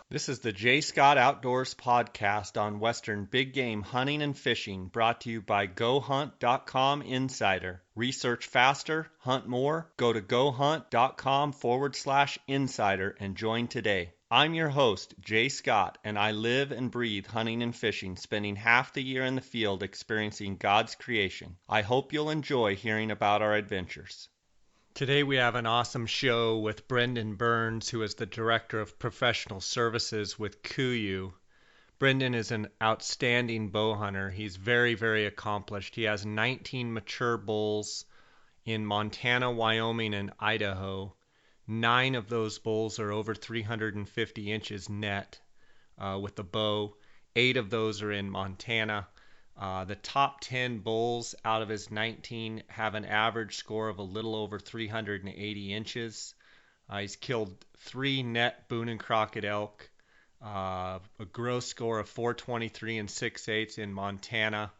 This is the J. Scott Outdoors podcast on Western big game hunting and fishing, brought to you by GoHunt.com Insider. Research faster, hunt more. Go to GoHunt.com/insider and join today. I'm your host, Jay Scott, and I live and breathe hunting and fishing, spending half the year in the field experiencing God's creation. I hope you'll enjoy hearing about our adventures. Today we have an awesome show with Brendan Burns, who is the Director of Professional Services with KUIU. Brendan is an outstanding bow hunter. He's very, very accomplished. He has 19 mature bulls in Montana, Wyoming, and Idaho. 9 of those bulls are over 350 inches net with the bow. 8 of those are in Montana. The top 10 bulls out of his 19 have an average score of a little over 380 inches. He's killed 3 net Boone and Crockett elk, a gross score of 423 and 6/8 in Montana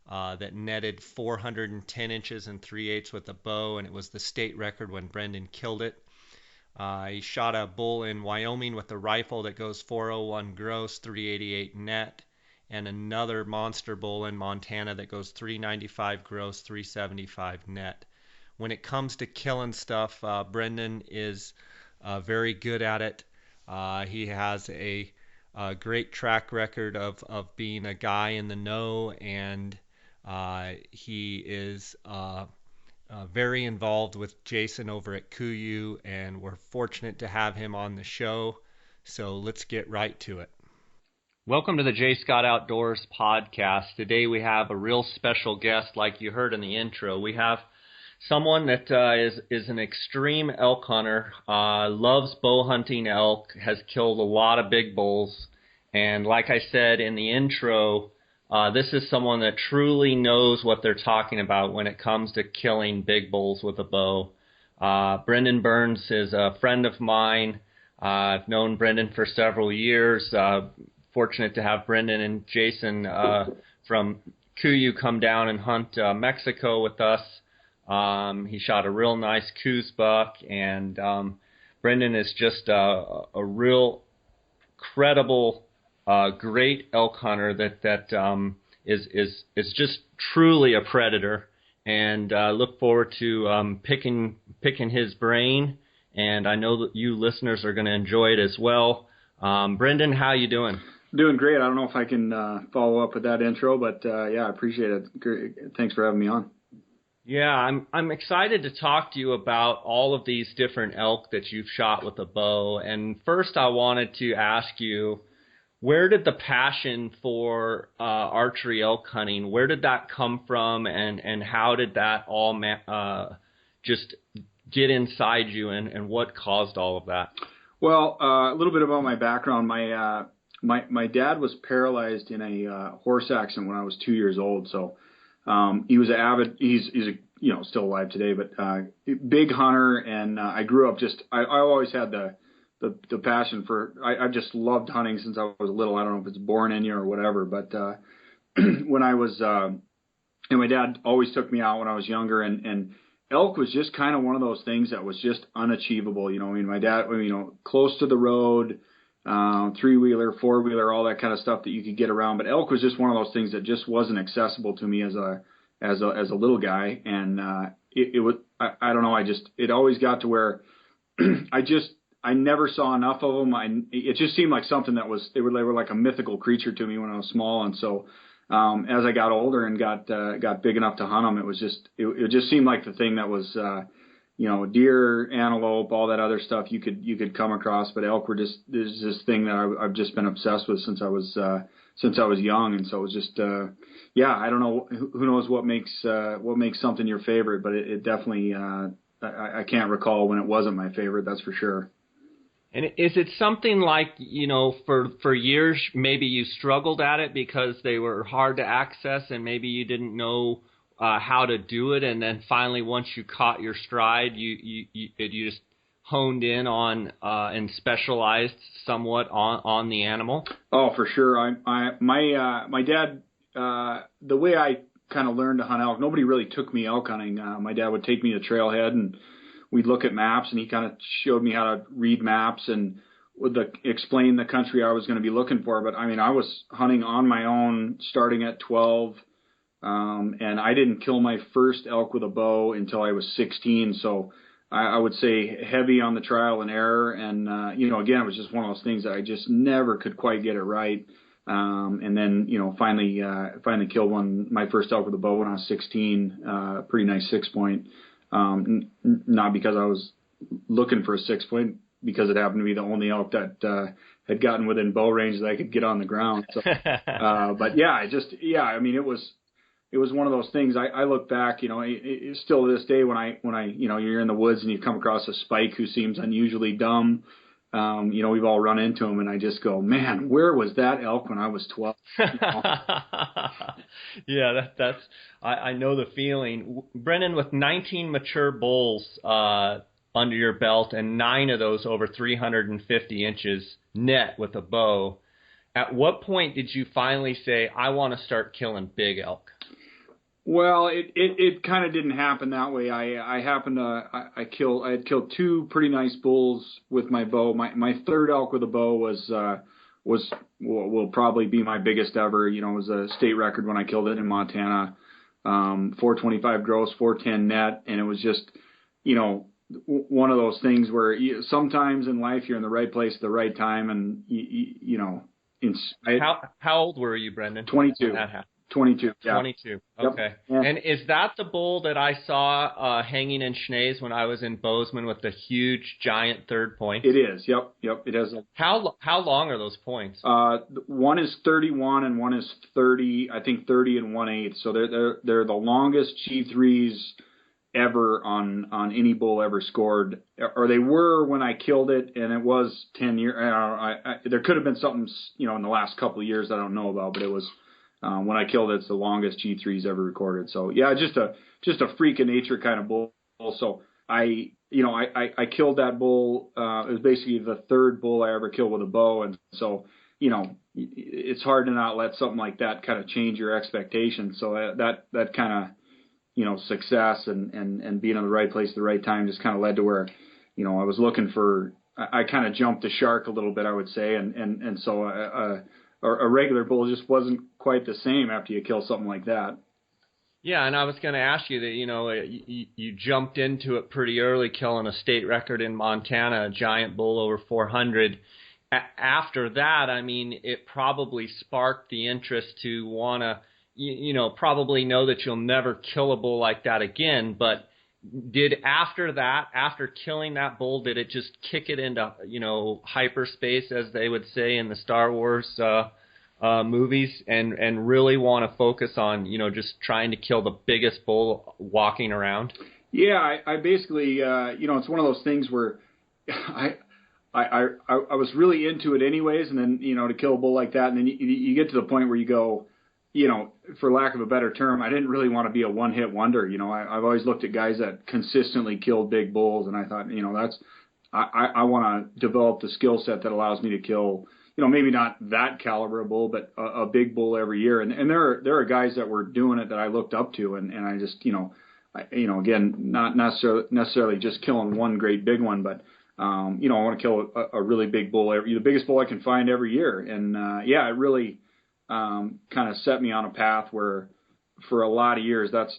that netted 410 inches and 3/8 with a bow, and it was the state record when Brendan killed it. He shot a bull in Wyoming with a rifle that goes 401 gross, 388 net. And another monster bull in Montana that goes 395 gross, 375 net. When it comes to killing stuff, Brendan is very good at it. He has a great track record of being a guy in the know, and he is very involved with Jason over at KUIU, and we're fortunate to have him on the show. So let's get right to it. Welcome to the J. Scott Outdoors podcast. Today we have a real special guest, like you heard in the intro. We have someone that is an extreme elk hunter, loves bow hunting elk, has killed a lot of big bulls, and like I said in the intro, this is someone that truly knows what they're talking about when it comes to killing big bulls with a bow. Brendan Burns is a friend of mine. I've known Brendan for several years. Fortunate to have Brendan and Jason from KUIU come down and hunt Mexico with us. He shot a real nice Coues buck, and Brendan is just a real credible, great elk hunter that is just truly a predator. And look forward to picking his brain, and I know that you listeners are going to enjoy it as well. Brendan, how you doing? Doing great. I don't know if I can follow up with that intro, but yeah, I appreciate it. Great. Thanks for having me on. Yeah, I'm excited to talk to you about all of these different elk that you've shot with a bow. And first, I wanted to ask you, where did the passion for archery elk hunting, where did that come from, and how did that all just get inside you, and what caused all of that? Well, a little bit about my background. My dad was paralyzed in a horse accident when I was 2 years old. So he was he's still alive today, but big hunter. And I grew up I always had the passion for, I just loved hunting since I was little. I don't know if it's born in you or whatever, but when I was, and my dad always took me out when I was younger, and elk was just kind of one of those things that was just unachievable. I mean, my dad, close to the road, 3-wheeler, 4-wheeler, all that kind of stuff that you could get around. But elk was just one of those things that just wasn't accessible to me as a little guy. And it was, I don't know, it always got to where I never saw enough of them. It just seemed like something that they were like a mythical creature to me when I was small. And so as I got older and got big enough to hunt them, it just seemed like the thing that was deer, antelope, all that other stuff you could come across, but elk there's this thing that I've just been obsessed with since I was young, and so it was just I don't know, who knows what makes something your favorite, but it definitely I can't recall when it wasn't my favorite, that's for sure. And is it something like, for years maybe you struggled at it because they were hard to access and maybe you didn't know how to do it, and then finally once you caught your stride, you just honed in on and specialized somewhat on the animal? Oh, for sure. My dad, the way I kind of learned to hunt elk, nobody really took me elk hunting. My dad would take me to trailhead, and we'd look at maps, and he kind of showed me how to read maps and explain the country I was going to be looking for. But I mean, I was hunting on my own starting at 12. And I didn't kill my first elk with a bow until I was 16. So I would say heavy on the trial and error. And, again, it was just one of those things that I just never could quite get it right. And then, finally killed my first elk with a bow when I was 16, pretty nice 6-point. Not because I was looking for a 6-point, because it happened to be the only elk that, had gotten within bow range that I could get on the ground. So, but yeah, I mean, it was one of those things. I look back, still to this day when I, you're in the woods and you come across a spike who seems unusually dumb. We've all run into him, and I just go, man, where was that elk when I was 12? Yeah, I know the feeling. Brendan, with 19 mature bulls under your belt and 9 of those over 350 inches net with a bow, at what point did you finally say, I want to start killing big elk? Well, it kind of didn't happen that way. I had killed 2 pretty nice bulls with my bow. My third elk with a bow will probably be my biggest ever. It was a state record when I killed it in Montana. 425 gross, 410 net, and it was just, one of those things where sometimes in life you're in the right place at the right time, and How old were you, Brendan? 22. 22. Yeah. 22. Okay. Yep. Yeah. And is that the bull that I saw hanging in Schnees when I was in Bozeman with the huge, giant third point? It is. Yep. It has. How long are those points? One is 31 and one is 30. I think 30 and 1/8. So they're the longest G3s ever on any bull ever scored, or they were when I killed it, and it was 10 years. There could have been something in the last couple of years I don't know about, but it was. When I killed it, it's the longest G3s ever recorded. So yeah, just a freak of nature kind of bull. So I killed that bull. It was basically the third bull I ever killed with a bow, and so it's hard to not let something like that kind of change your expectations. So that kind of success and being in the right place at the right time just kind of led to where I was looking for. I kind of jumped the shark a little bit, I would say, and so a regular bull just wasn't quite the same after you kill something like that. Yeah, and I was going to ask you that, you jumped into it pretty early, killing a state record in Montana, a giant bull over 400. After that, I mean, it probably sparked the interest to want to, probably know that you'll never kill a bull like that again. But after killing that bull, did it just kick it into, hyperspace, as they would say in the Star Wars movies, and really want to focus on, just trying to kill the biggest bull walking around? Yeah, I basically, it's one of those things where I was really into it anyways, and then, to kill a bull like that, and then you get to the point where you go, for lack of a better term, I didn't really want to be a one-hit wonder. I've always looked at guys that consistently killed big bulls, and I thought, I want to develop the skill set that allows me to kill, maybe not that caliber of bull, but a big bull every year. And there are guys that were doing it that I looked up to, and I just, again, not necessarily just killing one great big one, but I want to kill a really big bull, the biggest bull I can find every year. And it really kind of set me on a path where, for a lot of years, that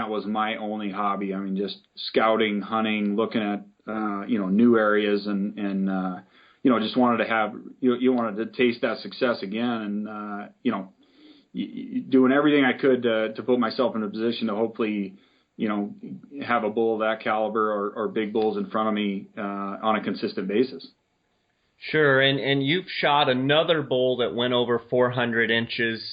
was my only hobby. I mean, just scouting, hunting, looking at new areas, and just wanted to have you wanted to taste that success again, and doing everything I could to put myself in a position to hopefully have a bull of that caliber or big bulls in front of me on a consistent basis. Sure, and you've shot another bull that went over 400 inches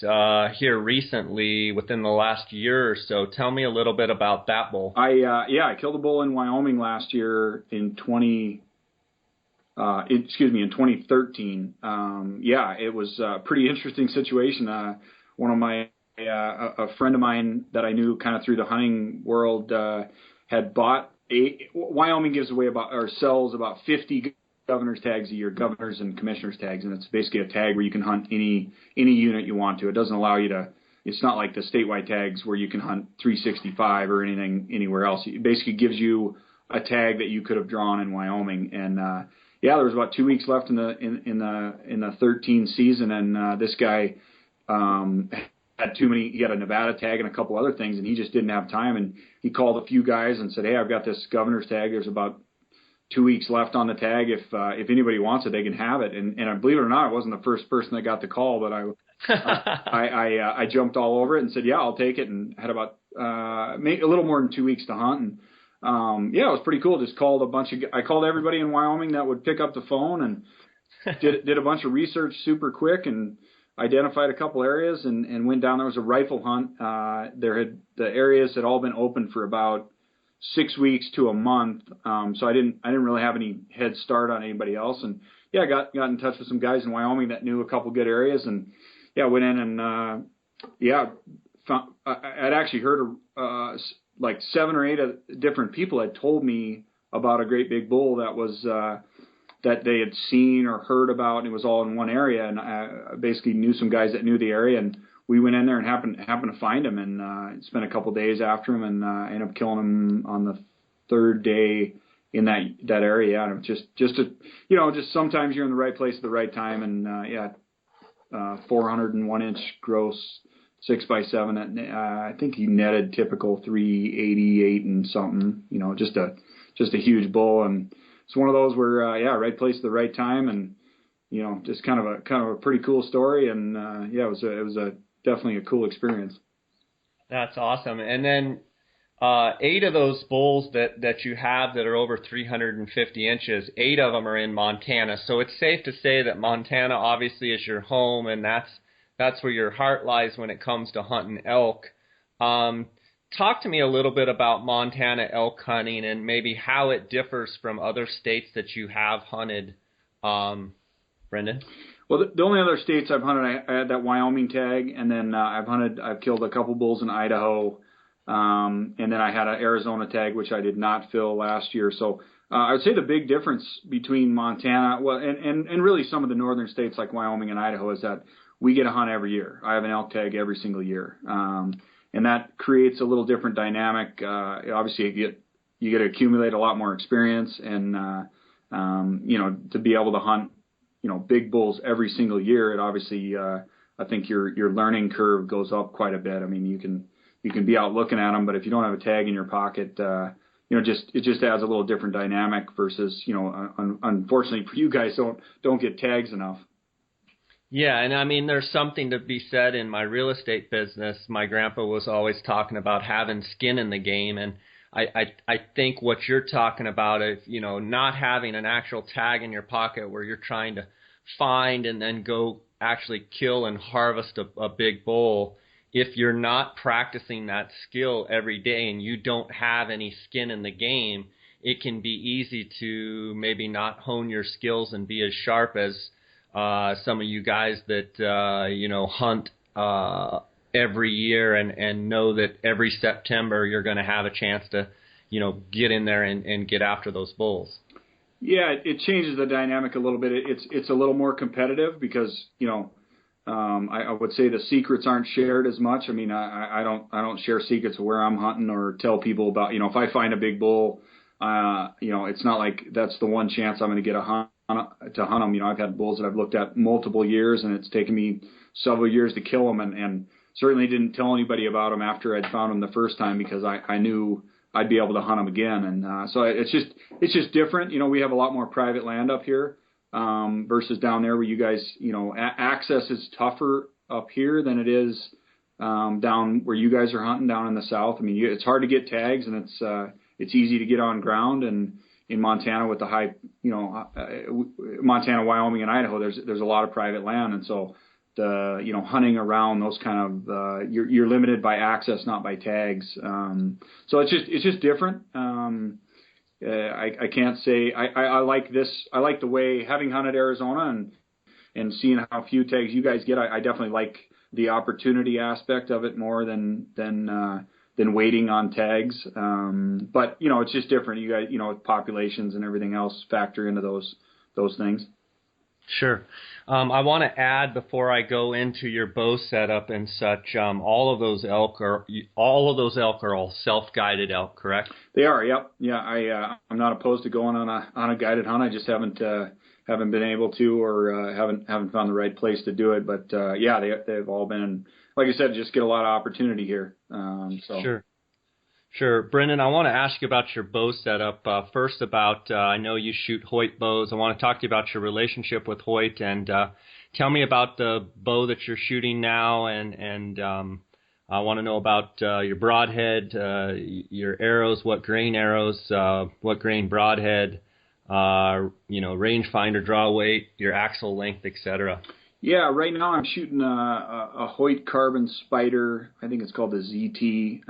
here recently within the last year or so. Tell me a little bit about that bull. I killed a bull in Wyoming last year in 2013. It was a pretty interesting situation. A friend of mine that I knew kind of through the hunting world had bought Wyoming gives away sells about 50 governor's tags a year, governors and commissioner's tags, and it's basically a tag where you can hunt any unit you want to. It doesn't allow you to. It's not like the statewide tags where you can hunt 365 or anything anywhere else. It basically gives you a tag that you could have drawn in Wyoming. And yeah, there was about 2 weeks left in the 13 season, and this guy had too many. He had a Nevada tag and a couple other things, and he just didn't have time. And he called a few guys and said, "Hey, I've got this governor's tag. There's about 2 weeks left on the tag. If anybody wants it, they can have it." And believe it or not, I wasn't the first person that got the call, but I jumped all over it and said, "Yeah, I'll take it." And had about a little more than 2 weeks to hunt. And yeah, it was pretty cool. Just called I called everybody in Wyoming that would pick up the phone, and did a bunch of research super quick, and identified a couple areas, and went down. There was a rifle hunt. The areas had all been open for about 6 weeks to a month. So I didn't really have any head start on anybody else. And yeah, I got in touch with some guys in Wyoming that knew a couple good areas, and yeah, went in and I'd actually heard like 7 or 8 different people had told me about a great big bull that was that they had seen or heard about, and it was all in one area. And I basically knew some guys that knew the area, and we went in there and happened to find him, and spent a couple days after him, and ended up killing him on the 3rd day in that area. And just sometimes you're in the right place at the right time. And 401 inch gross 6x7. I think he netted typical 388 and something. Just a huge bull. And it's one of those where right place at the right time, and just kind of a pretty cool story. And it was definitely a cool experience. That's awesome. And then 8 of those bulls that you have that are over 350 inches, 8 of them are in Montana. So it's safe to say that Montana obviously is your home, and that's where your heart lies when it comes to hunting elk. Talk to me a little bit about Montana elk hunting and maybe how it differs from other states that you have hunted, Brendan. Well, the only other states I've hunted, I had that Wyoming tag, and then I've killed a couple bulls in Idaho, and then I had an Arizona tag, which I did not fill last year. So I would say the big difference between Montana, and really some of the northern states like Wyoming and Idaho, is that we get a hunt every year. I have an elk tag every single year, and that creates a little different dynamic. Obviously, you get to accumulate a lot more experience, and to be able to hunt big bulls every single year, it obviously, I think your learning curve goes up quite a bit. I mean, you can be out looking at them, but if you don't have a tag in your pocket, it just adds a little different dynamic versus, unfortunately for you guys don't get tags enough. Yeah, and I mean, there's something to be said in my real estate business. My grandpa was always talking about having skin in the game, and I think what you're talking about is, not having an actual tag in your pocket where you're trying to find and then go actually kill and harvest a big bull. If you're not practicing that skill every day and you don't have any skin in the game, it can be easy to maybe not hone your skills and be as sharp as some of you guys that, hunt every year and know that every September you're going to have a chance to, get in there and get after those bulls. Yeah, it changes the dynamic a little bit. It's a little more competitive because, I would say the secrets aren't shared as much. I mean, I don't share secrets of where I'm hunting or tell people about, if I find a big bull, it's not like that's the one chance I'm going to get to hunt them. I've had bulls that I've looked at multiple years, and it's taken me several years to kill them, and certainly didn't tell anybody about them after I'd found them the first time because I knew I'd be able to hunt them again. And so it's just different. We have a lot more private land up here versus down there where you guys, access is tougher up here than it is down where you guys are hunting down in the south. I mean, it's hard to get tags, and it's easy to get on ground. And in Montana with the high, Montana, Wyoming, and Idaho, there's a lot of private land, and so the hunting around those kind of you're limited by access, not by tags. So it's just different. I can't say I like this. I like the way, having hunted Arizona and seeing how few tags you guys get. I definitely like the opportunity aspect of it more than waiting on tags. But it's just different. You guys, populations and everything else factor into those things. Sure. I want to add before I go into your bow setup and such. All of those elk are all self-guided elk, correct? They are. Yep. Yeah. I'm not opposed to going on a guided hunt. I just haven't been able to, or haven't found the right place to do it. But yeah, they've all been, like I said, just get a lot of opportunity here. So. Sure. Sure. Brendan, I want to ask you about your bow setup. First about, I know you shoot Hoyt bows. I want to talk to you about your relationship with Hoyt, and tell me about the bow that you're shooting now, and I want to know about your broadhead, your arrows, what grain arrows, what grain broadhead, rangefinder draw weight, your axle length, etc. Yeah, right now I'm shooting a Hoyt carbon spider. I think it's called the ZT.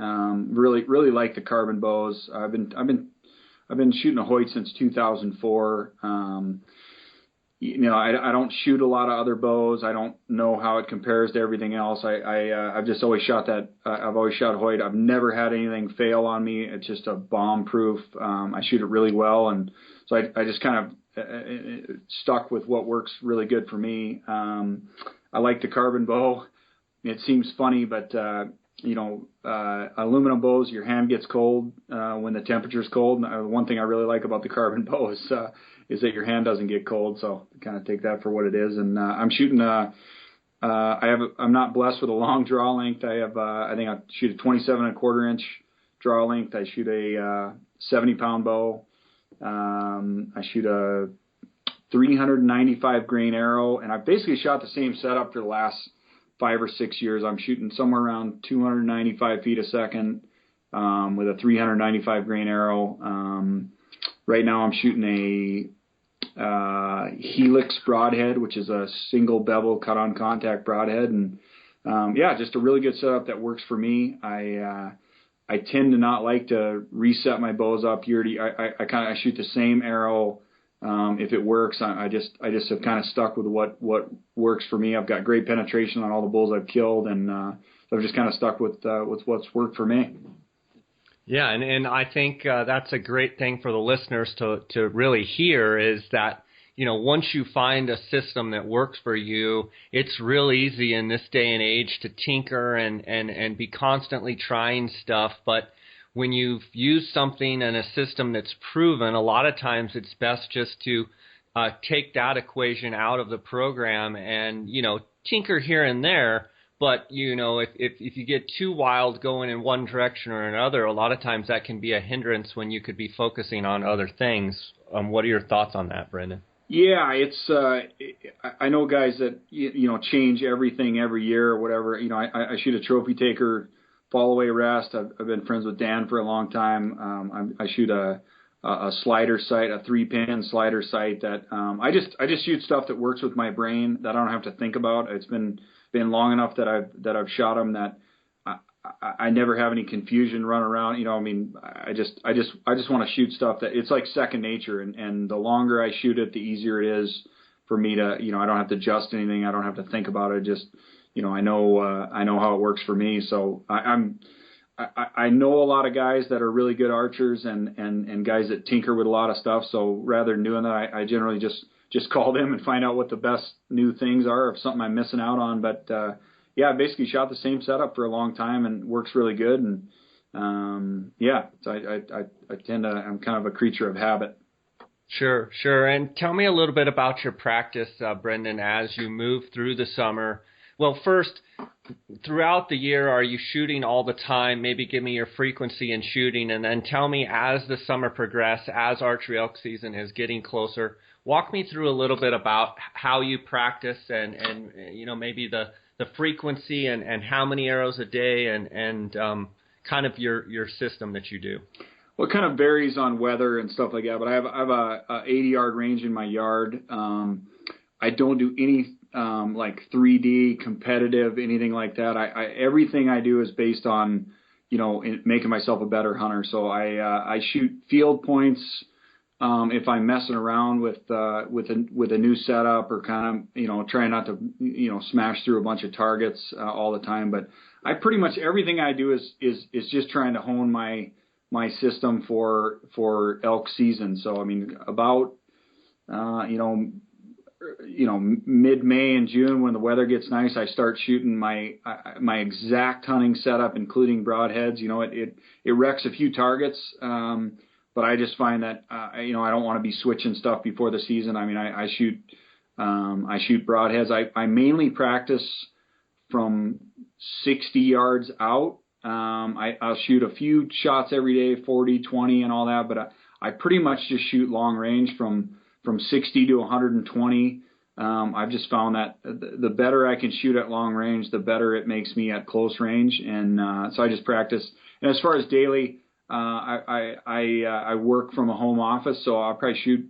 Really like the carbon bows. I've been shooting a Hoyt since 2004. I don't shoot a lot of other bows. I don't know how it compares to everything else. I've just always shot that. I've always shot Hoyt. I've never had anything fail on me. It's just a bomb proof. I shoot it really well, and so I just kind of stuck with what works really good for me. I like the carbon bow. It seems funny, but aluminum bows, your hand gets cold when the temperature's cold. And one thing I really like about the carbon bow is that your hand doesn't get cold. So kind of take that for what it is. And I'm shooting. I'm not blessed with a long draw length. I think I shoot a 27.25-inch draw length. I shoot a 70-pound bow. I shoot a 395 grain arrow, and I've basically shot the same setup for the last 5 or 6 years. I'm shooting somewhere around 295 feet a second with a 395 grain arrow. Right now I'm shooting a Helix broadhead, which is a single bevel cut-on contact broadhead, and just a really good setup that works for me. I tend to not like to reset my bows up year to year. I shoot the same arrow if it works. I just have kind of stuck with what works for me. I've got great penetration on all the bulls I've killed, and so I've just kind of stuck with what's worked for me. Yeah, and I think that's a great thing for the listeners to really hear is that, once you find a system that works for you, it's real easy in this day and age to tinker and be constantly trying stuff. But when you've used something and a system that's proven, a lot of times it's best just to take that equation out of the program and, tinker here and there. But, if you get too wild going in one direction or another, a lot of times that can be a hindrance when you could be focusing on other things. What are your thoughts on that, Brendan? Yeah, it's I know guys that change everything every year or whatever. I shoot a trophy taker fall away rest. I've been friends with Dan for a long time. I shoot a slider sight, a 3-pin slider sight that I just shoot stuff that works with my brain that I don't have to think about. It's been long enough that I've shot them that I never have any confusion run around. I just want to shoot stuff that it's like second nature, and the longer I shoot it, the easier it is for me to, I don't have to adjust anything. I don't have to think about it. Just, I know how it works for me. So I know a lot of guys that are really good archers and guys that tinker with a lot of stuff. So rather than doing that, I generally just call them and find out what the best new things are, if something I'm missing out on. But I basically shot the same setup for a long time and works really good. And so I tend to, I'm kind of a creature of habit. Sure. And tell me a little bit about your practice, Brendan, as you move through the summer. Well, first, throughout the year, are you shooting all the time? Maybe give me your frequency in shooting, and then tell me as the summer progresses, as archery elk season is getting closer, walk me through a little bit about how you practice and maybe the frequency and how many arrows a day and kind of your system that you do. Well, it kind of varies on weather and stuff like that, but I have a 80-yard range in my yard. I don't do any like 3D competitive, anything like that. Everything I do is based on, making myself a better hunter. So I shoot field points if I'm messing around with a new setup or kind of, trying not to, smash through a bunch of targets all the time. But I pretty much everything I do is just trying to hone my system for elk season. So, I mean, about, mid-May and June when the weather gets nice, I start shooting my exact hunting setup, including broadheads. It wrecks a few targets, but I just find that I don't want to be switching stuff before the season. I mean, I shoot broadheads. I mainly practice from 60 yards out. I'll shoot a few shots every day, 40, 20, and all that, but I pretty much just shoot long range from 60 to 120. I've just found that the better I can shoot at long range, the better it makes me at close range, and so I just practice. And as far as daily, I work from a home office, so I'll probably shoot,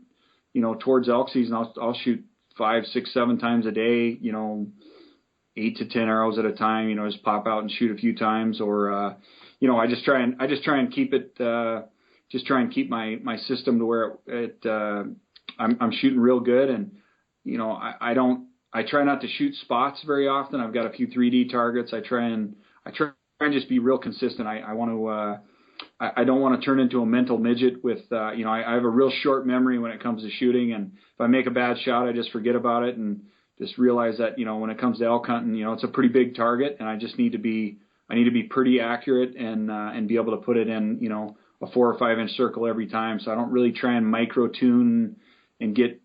towards elk season, I'll shoot 5, 6, 7 times a day, 8 to 10 arrows at a time, just pop out and shoot a few times, or I just try and keep it, just try and keep my system to where I'm shooting real good. And I try not to shoot spots very often. I've got a few 3D targets. I try and just be real consistent. I want to I don't want to turn into a mental midget with I have a real short memory when it comes to shooting, and if I make a bad shot, I just forget about it and just realize that when it comes to elk hunting, it's a pretty big target, and I just need to be pretty accurate and be able to put it in a 4 or 5 inch circle every time. So I don't really try and micro tune and get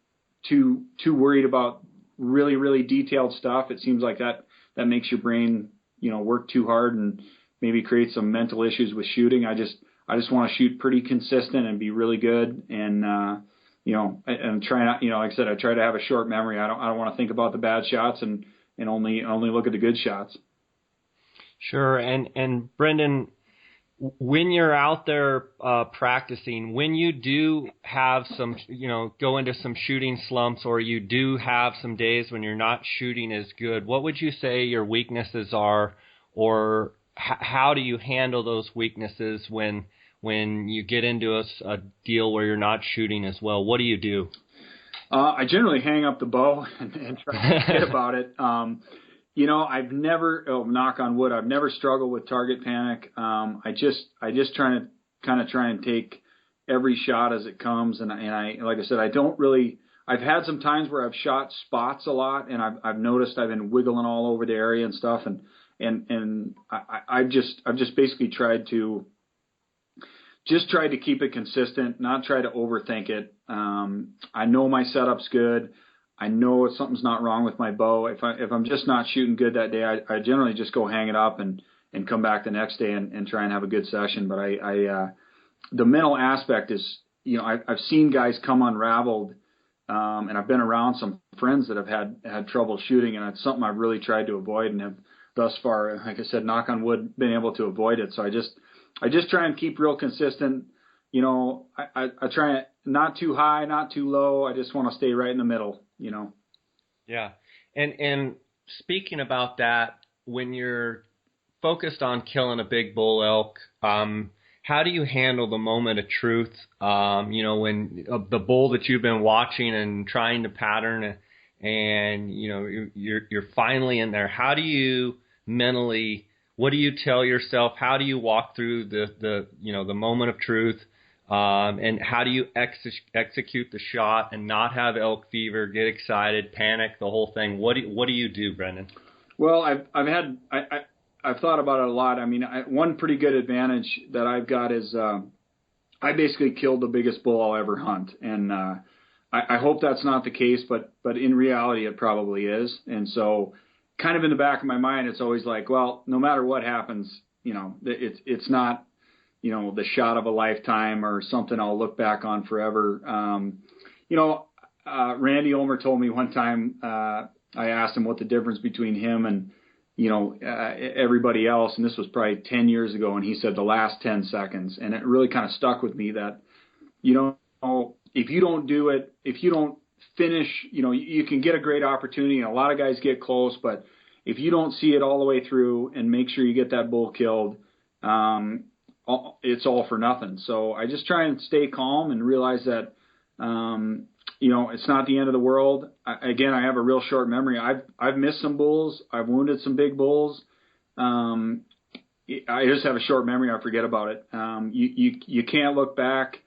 too worried about really, really detailed stuff. It seems like that makes your brain work too hard and maybe create some mental issues with shooting. I just want to shoot pretty consistent and be really good, and and try not, like I said, I try to have a short memory. I don't want to think about the bad shots and only look at the good shots. Sure. And Brendan, when you're out there practicing, when you do have some, go into some shooting slumps, or you do have some days when you're not shooting as good, what would you say your weaknesses are, or how do you handle those weaknesses when you get into a deal where you're not shooting as well? What do you do? I generally hang up the bow and try to forget about it. I've never, knock on wood, I've never struggled with target panic. I just try and take every shot as it comes. And I, like I said, I've had some times where I've shot spots a lot, and I've noticed I've been wiggling all over the area and stuff. And I've just basically tried to keep it consistent, not try to overthink it. I know my setup's good. I know if something's not wrong with my bow. If I'm just not shooting good that day, I generally just go hang it up and come back the next day and try and have a good session. But the mental aspect is, I've seen guys come unraveled, and I've been around some friends that have had trouble shooting, and it's something I've really tried to avoid, and have thus far, like I said, knock on wood, been able to avoid it. So I just try and keep real consistent. I try not too high, not too low. I just want to stay right in the middle, Yeah. And speaking about that, when you're focused on killing a big bull elk, how do you handle the moment of truth? When the bull that you've been watching and trying to pattern, and you're finally in there. How do you mentally? What do you tell yourself? How do you walk through the moment of truth? And how do you execute the shot and not have elk fever, get excited, panic, the whole thing? What do you do, Brendan? Well, I've thought about it a lot. I mean, one pretty good advantage that I've got is I basically killed the biggest bull I'll ever hunt, and I hope that's not the case, but in reality, it probably is. And so, kind of in the back of my mind, it's always like, well, no matter what happens, it's not, the shot of a lifetime or something I'll look back on forever. Randy Ulmer told me one time, I asked him what the difference between him and, everybody else, and this was probably 10 years ago, and he said the last 10 seconds. And it really kind of stuck with me that, if you don't do it, if you don't finish, you can get a great opportunity, and a lot of guys get close, but if you don't see it all the way through and make sure you get that bull killed, it's all for nothing. So I just try and stay calm and realize that, it's not the end of the world. I have a real short memory. I've missed some bulls. I've wounded some big bulls. I just have a short memory. I forget about it. You can't look back.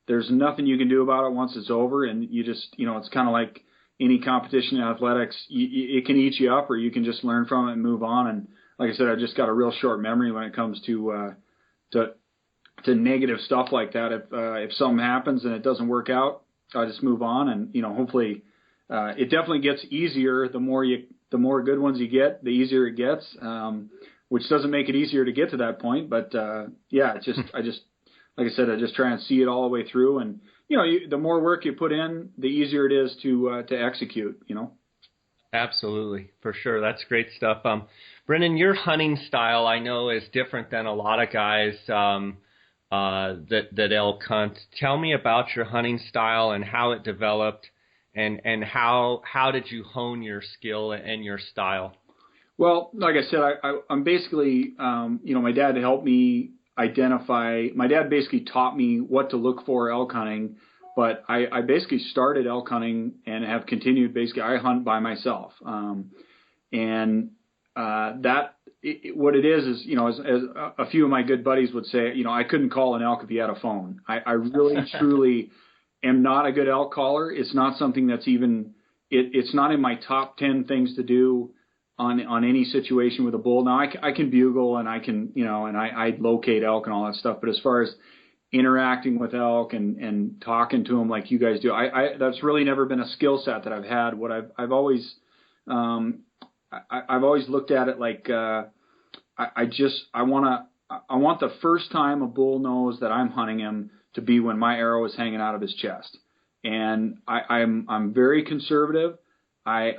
There's nothing you can do about it once it's over. And you just, it's kind of like, any competition in athletics, it can eat you up, or you can just learn from it and move on. And like I said, I've just got a real short memory when it comes to negative stuff like that. If something happens and it doesn't work out, I just move on, and hopefully it definitely gets easier the more good ones you get, the easier it gets. Which doesn't make it easier to get to that point, but it's just like I said, I just try and see it all the way through, and the more work you put in, the easier it is to execute. Absolutely, for sure. That's great stuff. Brendan, your hunting style I know is different than a lot of guys that elk hunt. Tell me about your hunting style and how it developed, and how did you hone your skill and your style? Well, like I said, I'm basically, my dad helped me identify. My dad basically taught me what to look for elk hunting, but I basically started elk hunting and have continued. Basically, I hunt by myself, what it is, as a few of my good buddies would say, I couldn't call an elk if he had a phone. I really, truly am not a good elk caller. It's not something that's even, it's not in my top 10 things to do on any situation with a bull. Now I can bugle and I can, and I locate elk and all that stuff. But as far as interacting with elk and talking to them like you guys do, that's really never been a skill set that I've had. What I've always looked at it like, I want the first time a bull knows that I'm hunting him to be when my arrow is hanging out of his chest. And I'm very conservative. I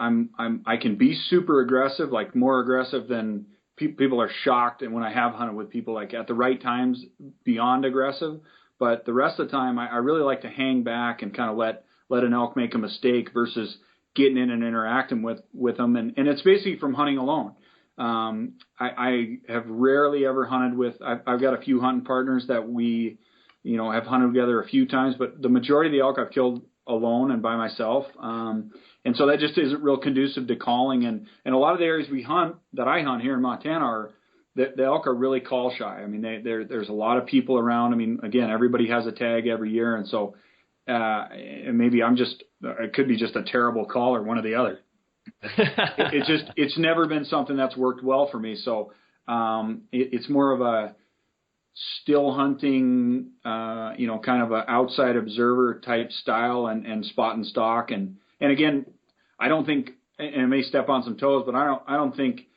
can be super aggressive, like more aggressive than people are shocked. And when I have hunted with people, like at the right times, beyond aggressive. But the rest of the time, I really like to hang back and kind of let an elk make a mistake versus getting in and interacting with them. And it's basically from hunting alone. I have rarely ever hunted with. I've got a few hunting partners that we, have hunted together a few times, but the majority of the elk I've killed alone and by myself. And so that just isn't real conducive to calling. And a lot of the areas that I hunt here in Montana the elk are really call shy. I mean, there's a lot of people around. I mean, again, everybody has a tag every year. And so, and maybe it could be just a terrible call or one or the other. It's never been something that's worked well for me. So, it's more of a still hunting, kind of a outside observer type style and spot and stalk. And again, I don't think, and it may step on some toes, but I don't think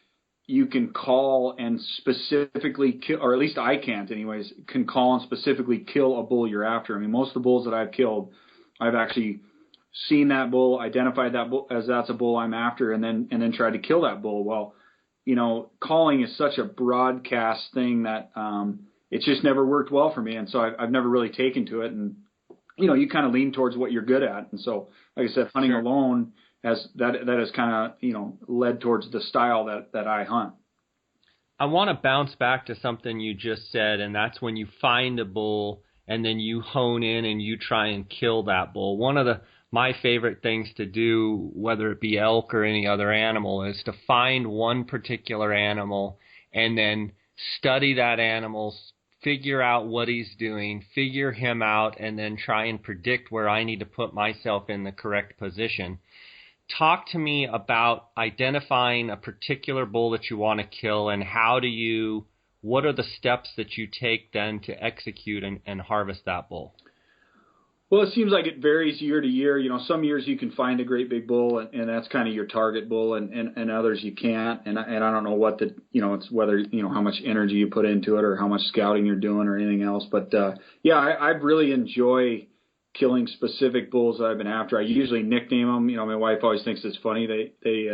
you can call and specifically kill, or at least I can't anyways, can call and specifically kill a bull you're after. I mean, most of the bulls that I've killed, I've actually seen that bull, identified that bull as that's a bull I'm after, and then tried to kill that bull. Well, calling is such a broadcast thing that it's just never worked well for me, and so I've never really taken to it. And you kind of lean towards what you're good at, and so like I said, hunting Sure. alone has kind of led towards the style that I hunt. I want to bounce back to something you just said, and that's when you find a bull and then you hone in and you try and kill that bull. One of my favorite things to do, whether it be elk or any other animal, is to find one particular animal and then study that animal, figure out what he's doing, figure him out, and then try and predict where I need to put myself in the correct position. Talk to me about identifying a particular bull that you want to kill, and what are the steps that you take then to execute and harvest that bull? Well, it seems like it varies year to year. Some years you can find a great big bull, and that's kind of your target bull, and others you can't. And I don't know what it's whether, how much energy you put into it or how much scouting you're doing or anything else. But, I really enjoy killing specific bulls that I've been after. I usually nickname them. My wife always thinks it's funny. They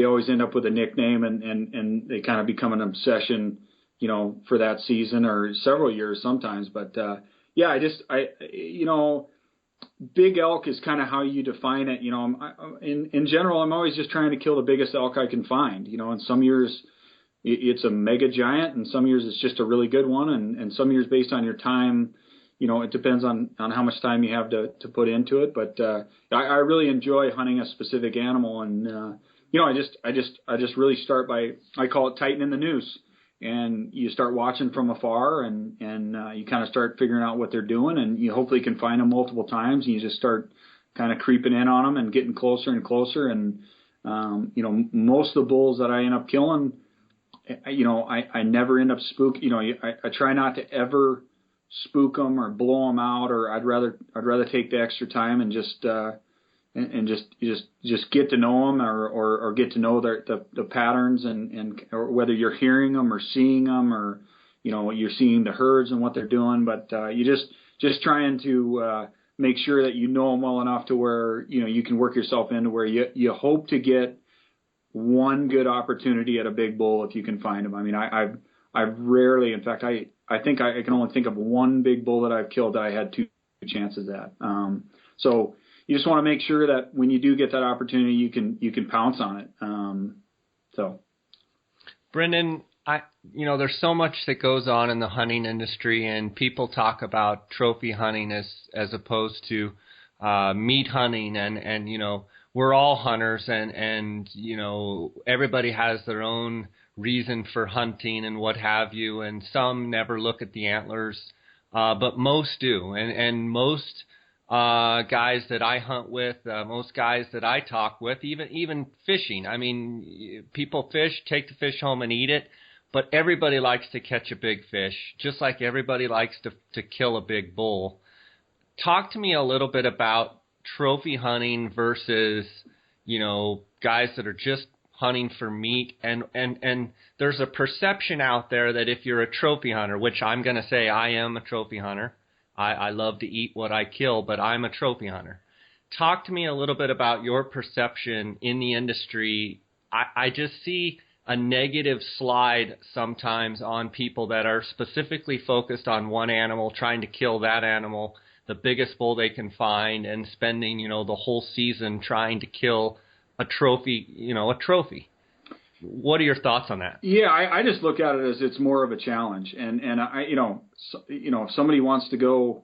always end up with a nickname, and they kind of become an obsession, for that season or several years sometimes. But, big elk is kind of how you define it. In general, I'm always just trying to kill the biggest elk I can find. And some years it's a mega giant, and some years it's just a really good one, and some years based on your time, it depends on how much time you have to put into it. But I really enjoy hunting a specific animal, and I just really start by, I call it tightening the noose. And you start watching from afar, and you kind of start figuring out what they're doing, and you hopefully can find them multiple times, and you just start kind of creeping in on them and getting closer and closer. And, most of the bulls that I end up killing, I never end up I try not to ever spook them or blow them out, or I'd rather take the extra time and just get to know them or get to know the patterns and or whether you're hearing them or seeing them, or, you're seeing the herds and what they're doing. But, you just trying to, make sure that you know them well enough to where, you can work yourself into where you hope to get one good opportunity at a big bull if you can find them. I mean, I've rarely, in fact, I think I can only think of one big bull that I've killed that I had two chances at. So you just want to make sure that when you do get that opportunity, you can pounce on it. Brendan, there's so much that goes on in the hunting industry, and people talk about trophy hunting as opposed to meat hunting, and we're all hunters, and everybody has their own reason for hunting and what have you, and some never look at the antlers, but most do, and most guys that I hunt with, most guys that I talk with, even fishing. I mean, people fish, take the fish home and eat it, but everybody likes to catch a big fish, just like everybody likes to kill a big bull. Talk to me a little bit about trophy hunting versus, guys that are just hunting for meat. And there's a perception out there that if you're a trophy hunter, which I'm going to say I am a trophy hunter, I love to eat what I kill, but I'm a trophy hunter. Talk to me a little bit about your perception in the industry. I just see a negative slide sometimes on people that are specifically focused on one animal, trying to kill that animal, the biggest bull they can find, and spending, the whole season trying to kill a trophy, a trophy. What are your thoughts on that? Yeah, I just look at it as it's more of a challenge, and I, if somebody wants to go,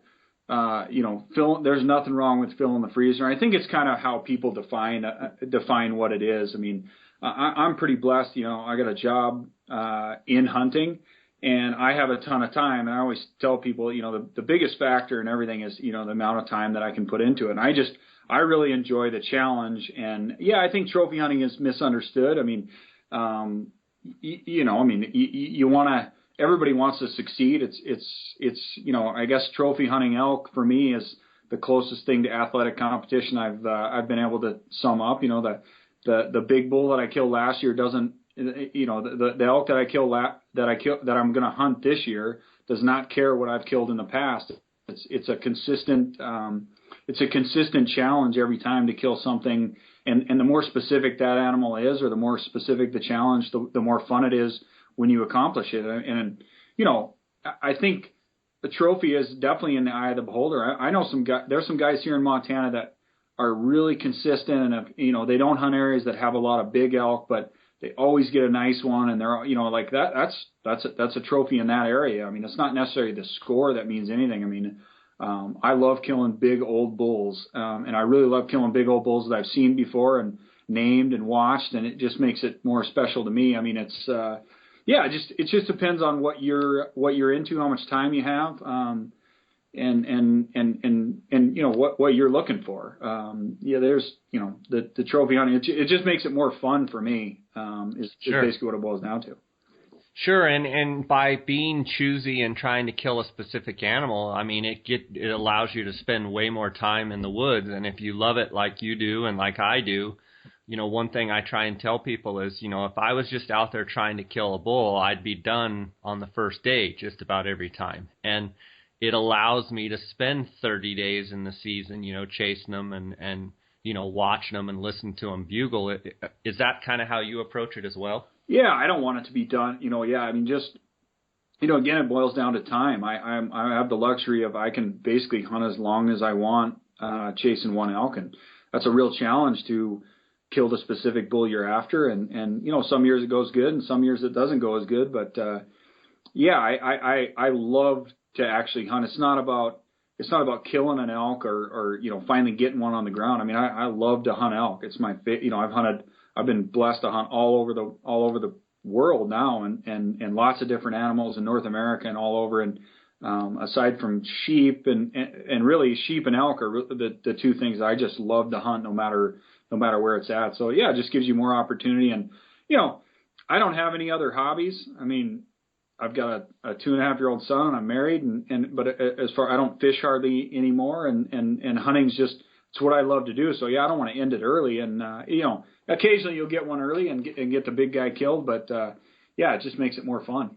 fill, there's nothing wrong with filling the freezer. I think it's kind of how people define what it is. I mean, I'm pretty blessed. I got a job in hunting, and I have a ton of time. And I always tell people, the biggest factor in everything is, the amount of time that I can put into it. And I really enjoy the challenge. And yeah, I think trophy hunting is misunderstood. I mean, you want to, everybody wants to succeed. It's, I guess trophy hunting elk for me is the closest thing to athletic competition I've been able to sum up. The big bull that I killed last year doesn't, the elk that I killed that I'm going to hunt this year does not care what I've killed in the past. It's a consistent challenge every time to kill something. And the more specific that animal is, or the more specific the challenge, the more fun it is when you accomplish it. And I think the trophy is definitely in the eye of the beholder. I know there's some guys here in Montana that are really consistent, and they don't hunt areas that have a lot of big elk, but they always get a nice one, and they're like that. That's a trophy in that area. I mean, it's not necessarily the score that means anything. I mean, I love killing big old bulls, and I really love killing big old bulls that I've seen before and named and watched, and it just makes it more special to me. I mean, it just depends on what you're into, how much time you have, and what you're looking for. There's the trophy hunting. It just makes it more fun for me. Is basically what it boils down to. Sure, and by being choosy and trying to kill a specific animal, I mean, it allows you to spend way more time in the woods. And if you love it like you do and like I do, one thing I try and tell people is, if I was just out there trying to kill a bull, I'd be done on the first day just about every time. And it allows me to spend 30 days in the season, chasing them and watching them and listening to them bugle. Is that kind of how you approach it as well? Yeah, I don't want it to be done. I mean, just, again, it boils down to time. I have the luxury of I can basically hunt as long as I want chasing one elk, and that's a real challenge to kill the specific bull you're after. And some years it goes good, and some years it doesn't go as good. But I love to actually hunt. It's not about killing an elk or finally getting one on the ground. I mean, I love to hunt elk. It's my I've been blessed to hunt all over the world now, and lots of different animals in North America and all over. And aside from sheep and really sheep and elk are the two things I just love to hunt no matter where it's at. So yeah, it just gives you more opportunity. And I don't have any other hobbies. I mean, I've got a 2.5-year-old son and I'm married but as far I don't fish hardly anymore and hunting's just it's what I love to do. So yeah, I don't want to end it early. And occasionally you'll get one early and get the big guy killed, but yeah, it just makes it more fun.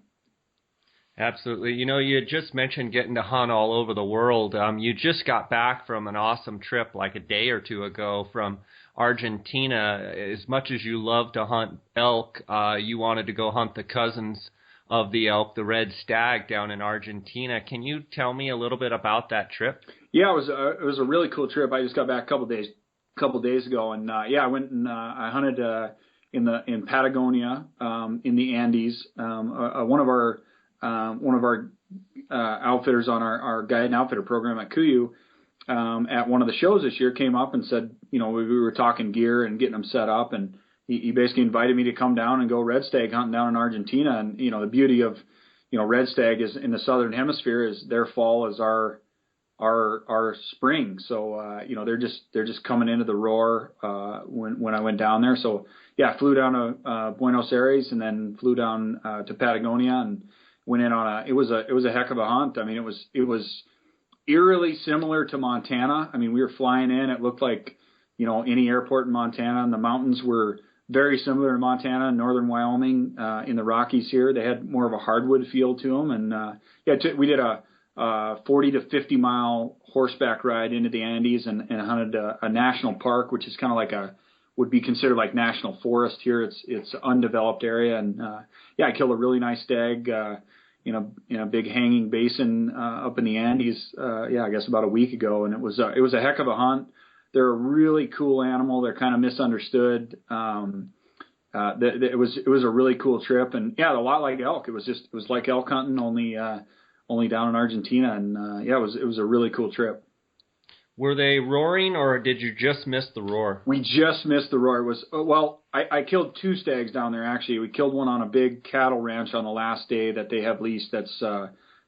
Absolutely. You had just mentioned getting to hunt all over the world. You just got back from an awesome trip like a day or two ago from Argentina. As much as you love to hunt elk, you wanted to go hunt the cousins of the elk, the red stag, down in Argentina. Can you tell me a little bit about that trip? Yeah, it was a really cool trip. I just got back a couple days ago, and I went and I hunted in Patagonia, in the Andes. One of our outfitters on our guide and outfitter program at KUIU, at one of the shows this year came up and said, we were talking gear and getting them set up, and he basically invited me to come down and go red stag hunting down in Argentina. And the beauty of red stag is in the southern hemisphere is their fall is our spring. So they're just coming into the roar when I went down there. So yeah, I flew down to Buenos Aires and then flew down to Patagonia and went in on it was a heck of a hunt. I mean, it was eerily similar to Montana. I mean, we were flying in, it looked like any airport in Montana, and the mountains were very similar to Montana and northern Wyoming, in the Rockies here. They had more of a hardwood feel to them. And we did a 40 to 50 mile horseback ride into the Andes and hunted a national park, which is kind of like would be considered like national forest here. It's undeveloped area. And I killed a really nice stag in a big hanging basin up in the Andes, I guess about a week ago. And it was a heck of a hunt. They're a really cool animal. They're kind of misunderstood. It was a really cool trip, and a lot like elk. It was like elk hunting, only down in Argentina, and it was a really cool trip. Were they roaring, or did you just miss the roar? We just missed the roar. It was I killed 2 stags down there actually. We killed one on a big cattle ranch on the last day that they have leased. That's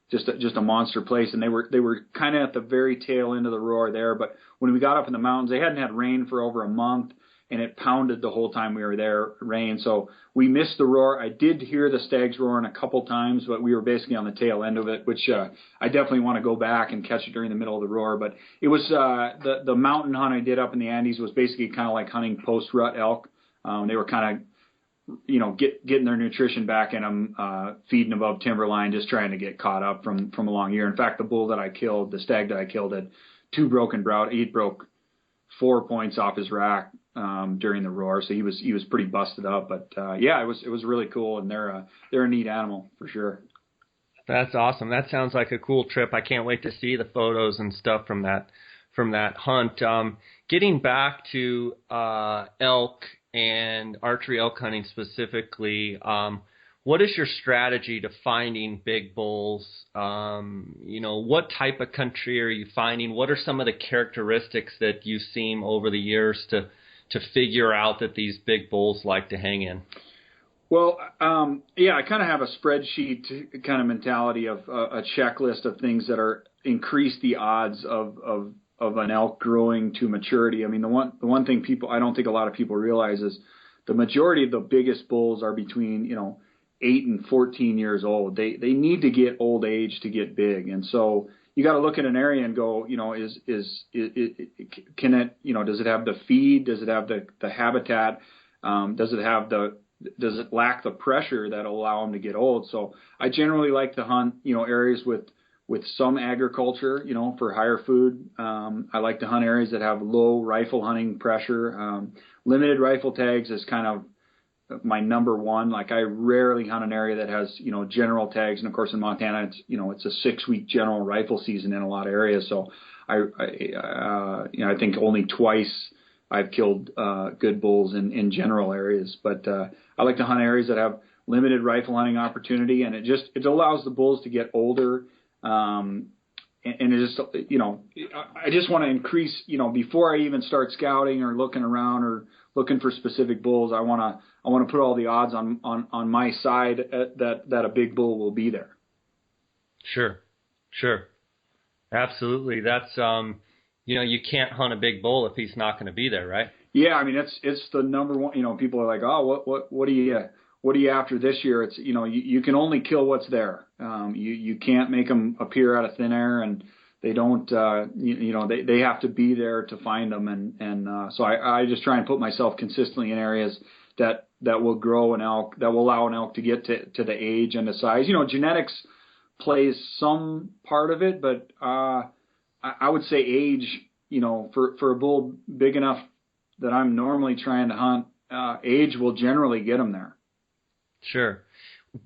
just a monster place, and they were kind of at the very tail end of the roar there. But when we got up in the mountains, they hadn't had rain for over a month, and it pounded the whole time we were there, rain. So we missed the roar. I did hear the stags roaring a couple times, but we were basically on the tail end of it, which I definitely want to go back and catch it during the middle of the roar. But it was the mountain hunt I did up in the Andes was basically kind of like hunting post-rut elk. They were kind of getting their nutrition back in them, feeding above timberline, just trying to get caught up from a long year. In fact, the stag that I killed had 2 broken brow. He broke 4 points off his rack during the roar, so he was pretty busted up. But it was really cool, and they're a neat animal for sure. That's awesome. That sounds like a cool trip. I can't wait to see the photos and stuff from that hunt. Getting back to elk and archery elk hunting specifically, what is your strategy to finding big bulls? What type of country are you finding? What are some of the characteristics that you've seen over the years to figure out that these big bulls like to hang in? Well, I kind of have a spreadsheet kind of mentality of a checklist of things that increase the odds of an elk growing to maturity. I mean, the one thing I don't think a lot of people realize is the majority of the biggest bulls are between 8 and 14 years old. They need to get old age to get big, and so you got to look at an area and go, does it have the feed? Does it have the habitat? Does it lack the pressure that'll allow them to get old? So I generally like to hunt areas with some agriculture, for higher food. I like to hunt areas that have low rifle hunting pressure. Limited rifle tags is kind of my number one. Like I rarely hunt an area that has, general tags. And of course in Montana, it's a 6-week general rifle season in a lot of areas. So I think only twice I've killed good bulls in general areas. But I like to hunt areas that have limited rifle hunting opportunity, and it allows the bulls to get older. And it just, I just want to increase, before I even start scouting or looking around or looking for specific bulls, I want to put all the odds on my side that a big bull will be there. Sure. Sure. Absolutely. That's, you can't hunt a big bull if he's not going to be there, right? Yeah, I mean it's the number one. People are like, oh, what are you after this year? It's you can only kill what's there. You can't make them appear out of thin air, and they don't. They have to be there to find them, and so I just try and put myself consistently in areas that will grow an elk, that will allow an elk to get to the age and the size. Genetics plays some part of it, but I would say age. For a bull big enough that I'm normally trying to hunt, age will generally get them there. Sure.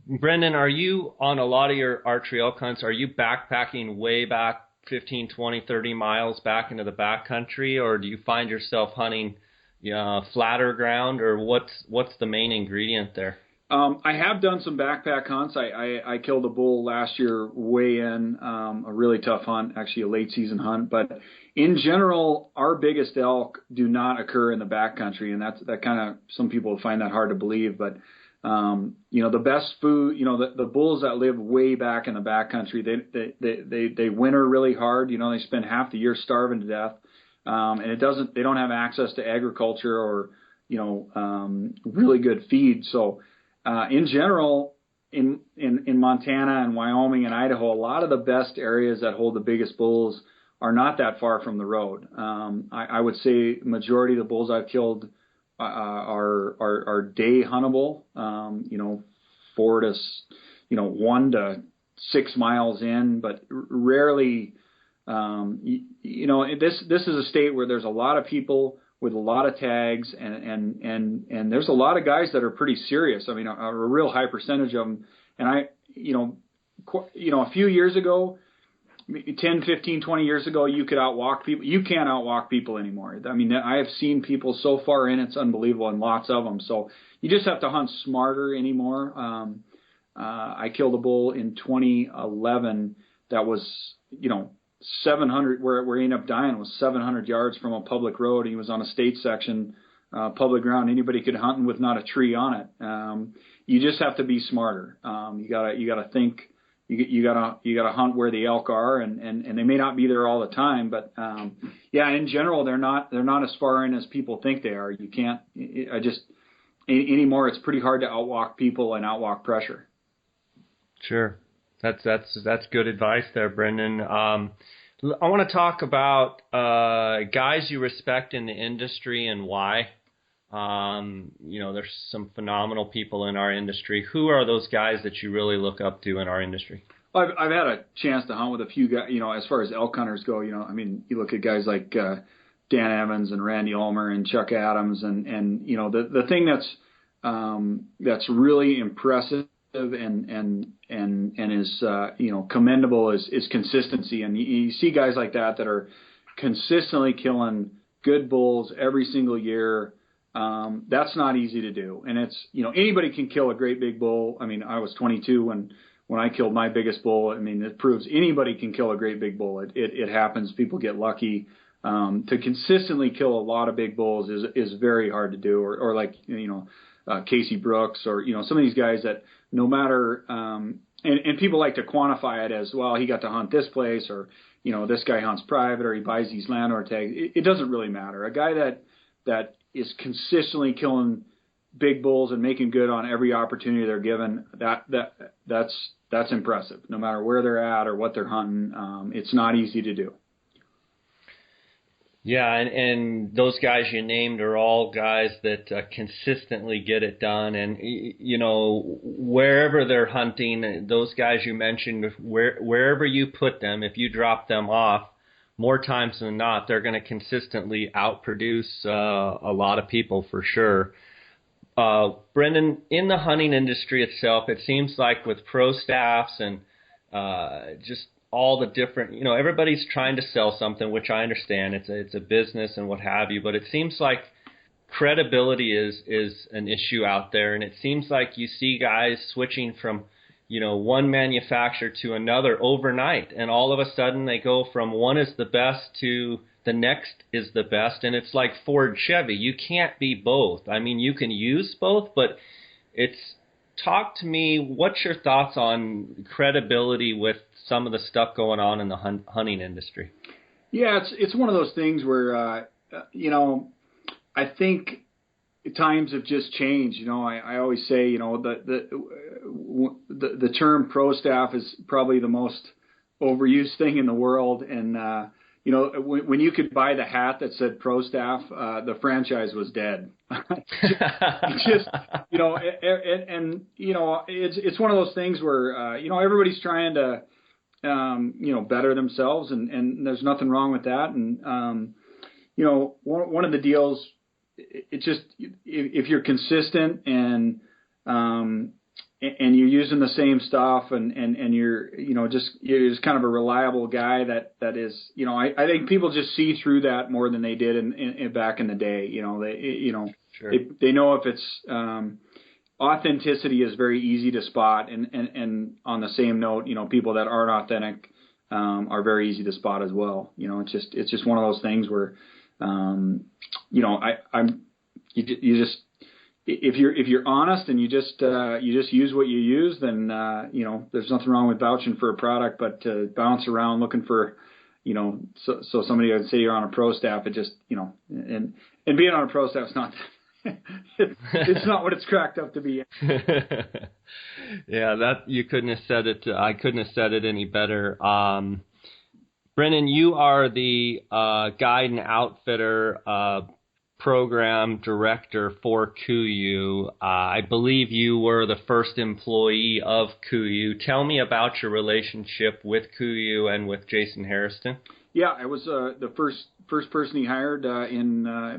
Brendan, are you on a lot of your archery elk hunts, are you backpacking way back 15, 20, 30 miles back into the backcountry, or do you find yourself hunting flatter ground, or what's the main ingredient there? I have done some backpack hunts. I killed a bull last year way in, a really tough hunt, actually a late season hunt. But in general, our biggest elk do not occur in the backcountry, and that kind of, some people find that hard to believe. But the best food, the bulls that live way back in the backcountry, they winter really hard. They spend half the year starving to death, and they don't have access to agriculture or really good feed. So in general, in Montana and Wyoming and Idaho, a lot of the best areas that hold the biggest bulls are not that far from the road. I would say majority of the bulls I've killed are day huntable. 1 to 6 miles in, but rarely. This is a state where there's a lot of people with a lot of tags, and there's a lot of guys that are pretty serious. I mean, a real high percentage of them. And a few years ago, 10, 15, 20 years ago, you could outwalk people. You can't outwalk people anymore. I mean, I have seen people so far in, it's unbelievable, and lots of them. So you just have to hunt smarter anymore. I killed a bull in 2011 that was, 700, where he ended up dying was 700 yards from a public road. He was on a state section, public ground. Anybody could hunt with not a tree on it. You just have to be smarter. You gotta think. You gotta hunt where the elk are, and they may not be there all the time, but in general they're not as far in as people think they are. You can't. Anymore. It's pretty hard to outwalk people and outwalk pressure. Sure. That's good advice there, Brendan. I want to talk about guys you respect in the industry and why. There's some phenomenal people in our industry. Who are those guys that you really look up to in our industry? Well, I've had a chance to hunt with a few guys. As far as elk hunters go, you look at guys like Dan Evans and Randy Ulmer and Chuck Adams, and the thing that's really impressive and is commendable is consistency. And you see guys like that are consistently killing good bulls every single year. That's not easy to do. And it's, anybody can kill a great big bull. I mean, I was 22 when I killed my biggest bull. I mean, it proves anybody can kill a great big bull. It happens. People get lucky. To consistently kill a lot of big bulls is very hard to do. Or like, Casey Brooks, or, some of these guys that no matter, and people like to quantify it as, well, he got to hunt this place, or, this guy hunts private, or he buys these landlord tags. It doesn't really matter. A guy that is consistently killing big bulls and making good on every opportunity they're given, that's impressive. No matter where they're at or what they're hunting, it's not easy to do. Yeah, and those guys you named are all guys that consistently get it done. And, wherever they're hunting, those guys you mentioned, wherever you put them, if you drop them off, more times than not, they're going to consistently outproduce a lot of people for sure. Brendan, in the hunting industry itself, it seems like with pro staffs and just all the different, everybody's trying to sell something, which I understand. It's a business and what have you, but it seems like credibility is an issue out there, and it seems like you see guys switching from, one manufacturer to another overnight, and all of a sudden they go from one is the best to the next is the best, and it's like Ford Chevy. You can't be both. I mean, you can use both, but it's talk to me. What's your thoughts on credibility with some of the stuff going on in the hunting industry? Yeah, it's one of those things where I think times have just changed. I always say, the term pro staff is probably the most overused thing in the world. And, when you could buy the hat that said pro staff, the franchise was dead. It's one of those things where, everybody's trying to, better themselves, and there's nothing wrong with that. And, one of the deals, it just, if you're consistent and you're using the same stuff and you're just kind of a reliable guy that is, I think people just see through that more than they did in back in the day. Sure. They know if it's authenticity is very easy to spot, and on the same note, people that aren't authentic are very easy to spot as well. It's just one of those things where if you're honest and you just use what you use, then there's nothing wrong with vouching for a product. But to bounce around looking for so somebody would say you're on a pro staff, it just and being on a pro staff is not it's not what it's cracked up to be. Yeah, that you couldn't have said it. I couldn't have said it any better. Brennan, you are the guide and outfitter program director for KUIU. I believe you were the first employee of KUIU. Tell me about your relationship with KUIU and with Jason Harrison. Yeah, I was the first person he hired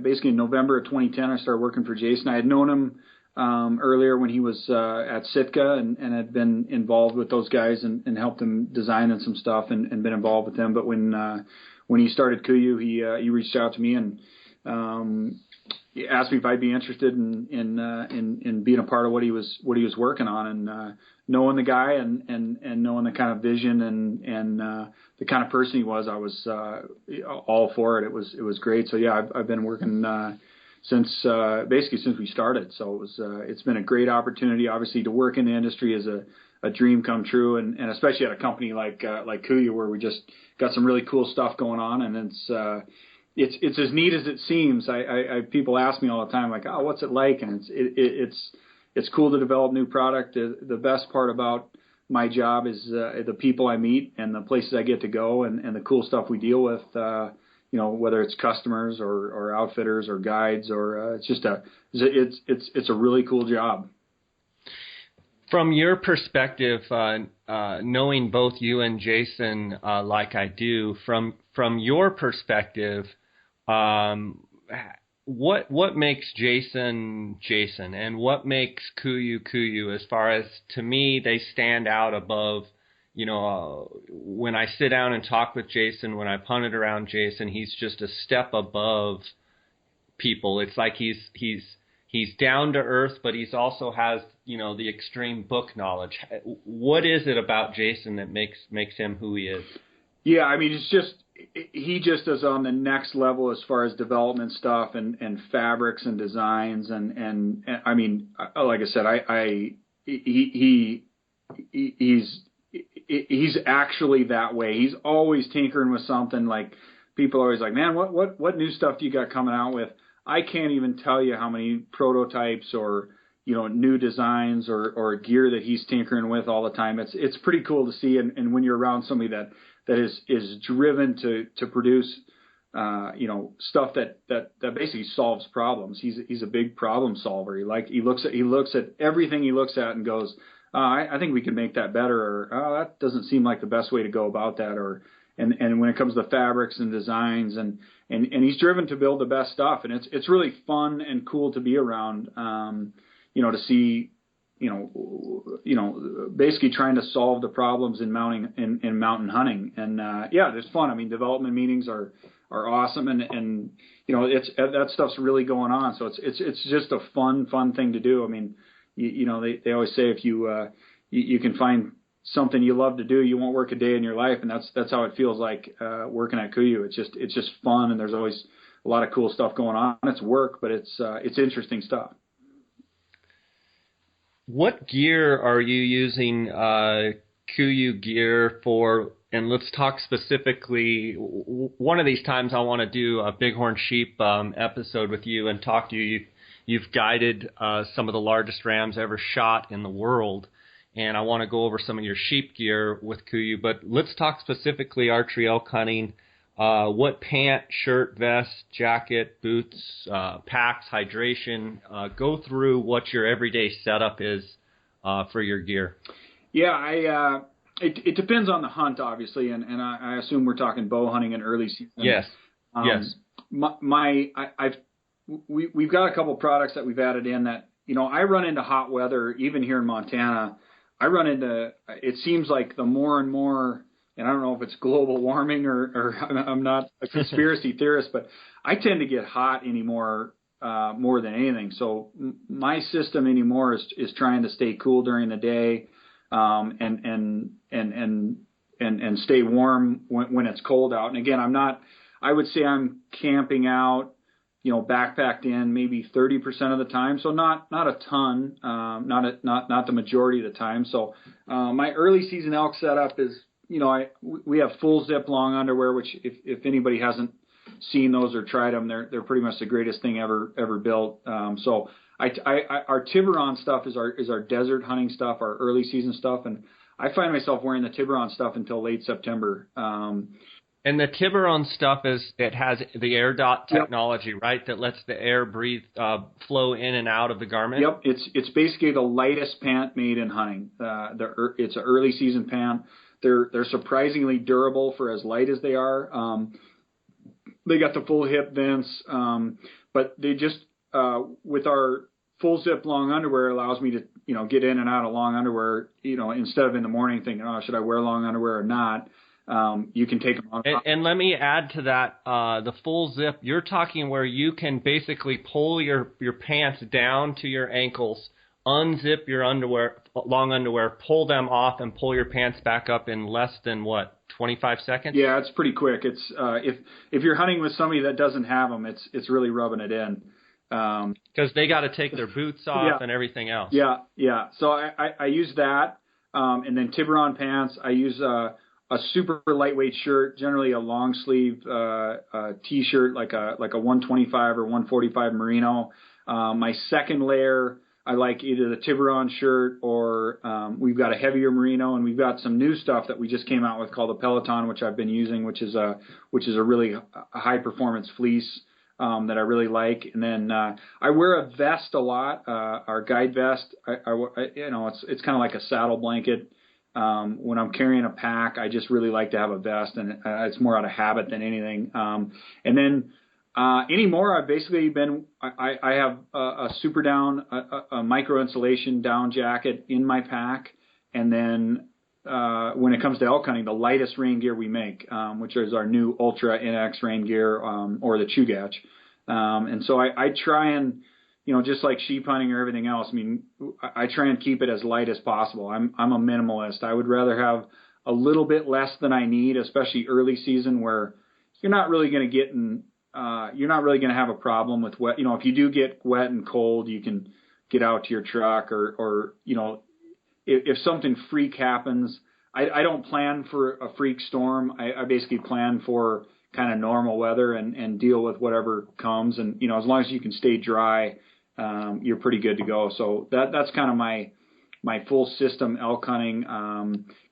basically in November of 2010. I started working for Jason. I had known him earlier when he was at Sitka and had been involved with those guys and helped them design and some stuff and been involved with them. But when he started KUIU, he reached out to me and he asked me if I'd be interested in being a part of what he was working on, and knowing the guy and knowing the kind of vision and the kind of person he was, I was all for it. It was great. So yeah, I've been working since we started. So it's been a great opportunity. Obviously, to work in the industry is a dream come true, and especially at a company like KUIU, where we just got some really cool stuff going on, and it's as neat as it seems. I people ask me all the time, like, oh, what's it like? And it's cool to develop new product. The best part about my job is the people I meet and the places I get to go and the cool stuff we deal with. Whether it's customers or outfitters or guides or it's a really cool job. From your perspective, knowing both you and Jason like I do, from your perspective, what makes Jason, and what makes KUIU? As far as, to me, they stand out above. When I sit down and talk with Jason, when I've hunted around Jason, he's just a step above people. It's like he's down to earth, but he's also has the extreme book knowledge. What is it about Jason that makes him who he is? Yeah, I mean, he just is on the next level as far as development stuff and fabrics and designs and I mean, like I said, he's actually that way. He's always tinkering with something. Like, people are always like, man, what new stuff do you got coming out with? I can't even tell you how many prototypes or new designs or gear that he's tinkering with all the time. It's pretty cool to see, and when you're around somebody that is driven to produce stuff that basically solves problems. He's a big problem solver. He looks at everything he looks at and goes, I think we can make that better, or that doesn't seem like the best way to go about that, and when it comes to fabrics and designs and he's driven to build the best stuff, and it's really fun and cool to be around, to see, basically trying to solve the problems in mountain hunting, and there's fun. I mean, development meetings are awesome, and that stuff's really going on, so it's just a fun thing to do. I mean, they always say if you can find something you love to do, you won't work a day in your life, and that's how it feels like working at KUIU. It's just fun, and there's always a lot of cool stuff going on. It's work, but it's interesting stuff. What gear are you using KUIU gear for? And let's talk specifically, one of these times I want to do a bighorn sheep episode with you and talk to you. You've guided some of the largest rams ever shot in the world, and I want to go over some of your sheep gear with KUIU. But let's talk specifically archery elk hunting. What pant, shirt, vest, jacket, boots, packs, hydration, go through what your everyday setup is for your gear. Yeah, it depends on the hunt, obviously, and I assume we're talking bow hunting in early season. Yes. Yes. We've got a couple products that we've added in that, I run into hot weather, even here in Montana. It seems like the more and more, and I don't know if it's global warming or I'm not a conspiracy theorist, but I tend to get hot anymore more than anything. So my system anymore is trying to stay cool during the day, and stay warm when it's cold out. And again, I would say I'm camping out, backpacked in maybe 30% of the time. So not a ton, not the majority of the time. So, my early season elk setup is, we have full zip long underwear, which if anybody hasn't seen those or tried them, they're pretty much the greatest thing ever built. So our Tiburon stuff is our desert hunting stuff, our early season stuff. And I find myself wearing the Tiburon stuff until late September. And the Tiburon stuff it has the air dot technology, yep, right? That lets the air flow in and out of the garment. Yep, it's basically the lightest pant made in hunting. It's an early season pant. They're surprisingly durable for as light as they are. They got the full hip vents, but they just with our full zip long underwear allows me to get in and out of long underwear. Instead of in the morning thinking, oh, should I wear long underwear or not? You can take them on. And let me add to that, the full zip, you're talking where you can basically pull your pants down to your ankles, unzip your long underwear, pull them off, and pull your pants back up in less than, 25 seconds? Yeah, it's pretty quick. It's if you're hunting with somebody that doesn't have them, it's really rubbing it in. Because they got to take their boots off and everything else. Yeah. So I use that, and then Tiburon pants. I use a super lightweight shirt, generally a long sleeve T-shirt, like a 125 or 145 merino. My second layer, I like either the Tiburon shirt or we've got a heavier merino, and we've got some new stuff that we just came out with called the Peloton, which I've been using, which is a really high performance fleece that I really like. And then I wear a vest a lot, our guide vest. It's kind of like a saddle blanket. When I'm carrying a pack, I just really like to have a vest, and it's more out of habit than anything. And then anymore, I've basically I have a super down, a micro insulation down jacket in my pack, and then when it comes to elk hunting, the lightest rain gear we make, which is our new Ultra NX rain gear, or the Chugach. And so I try and, just like sheep hunting or everything else, I try and keep it as light as possible. I'm a minimalist. I would rather have a little bit less than I need, especially early season where you're not really going to you're not really going to have a problem with wet. If you do get wet and cold, you can get out to your truck or if something freak happens, I don't plan for a freak storm. I basically plan for kind of normal weather and deal with whatever comes. And, as long as you can stay dry, you're pretty good to go. So that's kind of my full system elk hunting,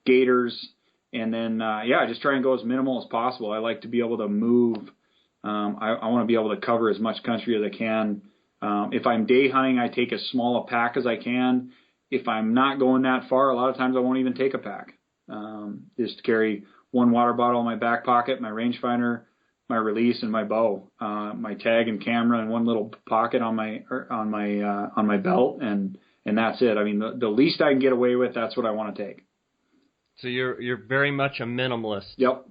gaiters. And then, I just try and go as minimal as possible. I like to be able to move. I want to be able to cover as much country as I can. If I'm day hunting, I take as small a pack as I can. If I'm not going that far, a lot of times I won't even take a pack. Just carry one water bottle in my back pocket, my rangefinder, my release, and my bow, my tag and camera in one little pocket on my belt, and that's it. The least I can get away with, that's what I want to take. So you're very much a minimalist. Yep.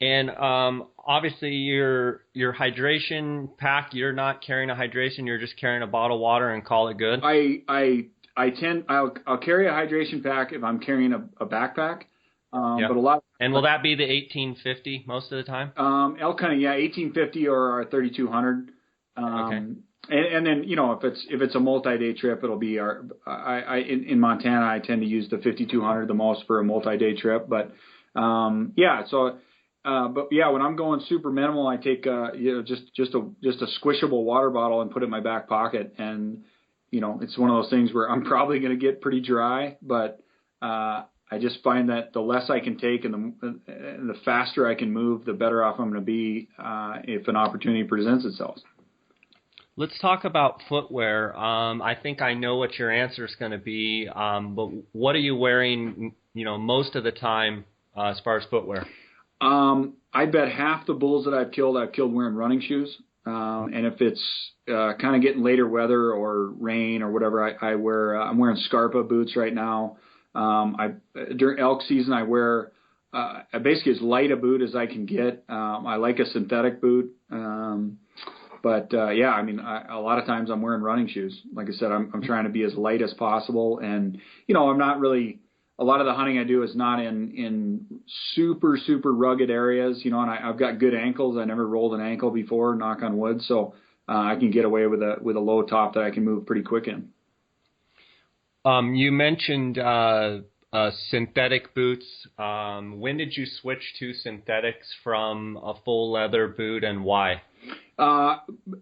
And obviously your hydration pack, you're not carrying a hydration, you're just carrying a bottle of water and call it good. I'll carry a hydration pack if I'm carrying a backpack. Yep. But a lot. And will that be the 1850 most of the time? Elk hunting, 1850 or our 3200. Okay. And then, if it's a multi-day trip, it'll be in Montana, I tend to use the 5200 the most for a multi-day trip. But, when I'm going super minimal, I take, just a squishable water bottle and put it in my back pocket. And, it's one of those things where I'm probably going to get pretty dry, but, I just find that the less I can take and the faster I can move, the better off I'm going to be, if an opportunity presents itself. Let's talk about footwear. I think I know what your answer is going to be, but what are you wearing, most of the time as far as footwear? I bet half the bulls that I've killed wearing running shoes. And if it's kind of getting later weather or rain or whatever, I'm wearing Scarpa boots right now. During elk season, I wear basically as light a boot as I can get. I like a synthetic boot. A lot of times I'm wearing running shoes. Like I said, I'm trying to be as light as possible. And, I'm not really, a lot of the hunting I do is not in super, super rugged areas, and I've got good ankles. I never rolled an ankle before, knock on wood. So, I can get away with a low top that I can move pretty quick in. You mentioned, synthetic boots. When did you switch to synthetics from a full leather boot, and why?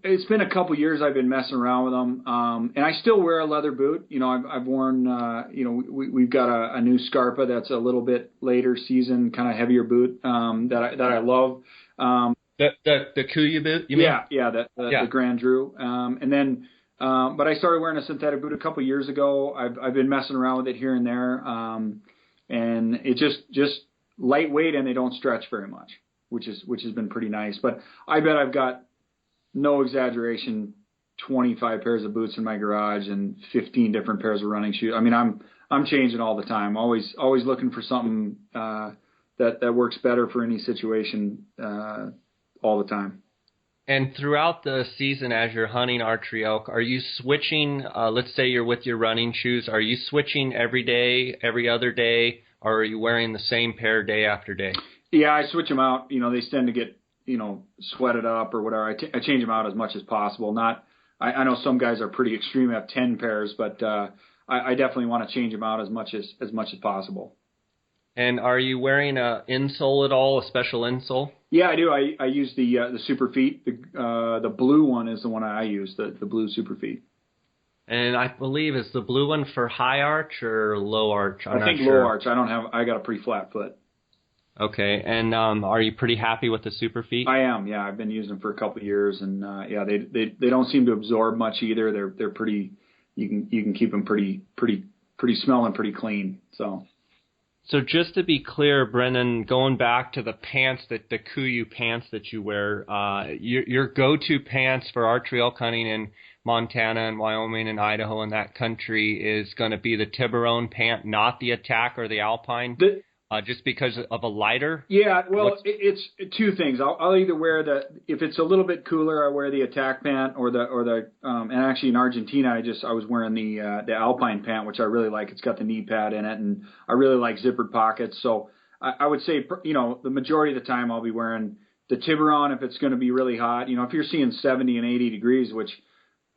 It's been a couple years I've been messing around with them, and I still wear a leather boot. I've worn, we've got a new Scarpa that's a little bit later season, kind of heavier boot that I love. The KUIU boot, you mean? The Grand Drew, and then. But I started wearing a synthetic boot a couple years ago. I've been messing around with it here and there, and it just lightweight and they don't stretch very much, which has been pretty nice. But I bet I've got, no exaggeration, 25 pairs of boots in my garage and 15 different pairs of running shoes. I mean, I'm changing all the time. Always looking for something that works better for any situation all the time. And throughout the season, as you're hunting archery elk, are you switching, let's say you're with your running shoes, are you switching every day, every other day, or are you wearing the same pair day after day? Yeah, I switch them out. They tend to get, sweated up or whatever. I change them out as much as possible. I know some guys are pretty extreme, have 10 pairs, but I definitely want to change them out as much as possible. And are you wearing a insole at all, a special insole? Yeah, I do. I use the Super Feet. The blue one is the one I use, the blue Super Feet. And I believe, is the blue one for high arch or low arch? I think low arch. I got a pretty flat foot. Okay. And are you pretty happy with the Super Feet? I am. Yeah, I've been using them for a couple of years, and they don't seem to absorb much either. They're pretty. You can keep them pretty smelling pretty clean. So just to be clear, Brendan, going back to the pants, the KUIU pants that you wear, your go-to pants for archery elk hunting in Montana and Wyoming and Idaho and that country is going to be the Tiburon pant, not the Attack or the Alpine, just because of a lighter? Yeah, well, it's two things. I'll either wear if it's a little bit cooler, I wear the Attack pant or and actually in Argentina, I was wearing the Alpine pant, which I really like. It's got the knee pad in it, and I really like zippered pockets. So I would say, the majority of the time I'll be wearing the Tiburon if it's going to be really hot. If you're seeing 70 and 80 degrees, which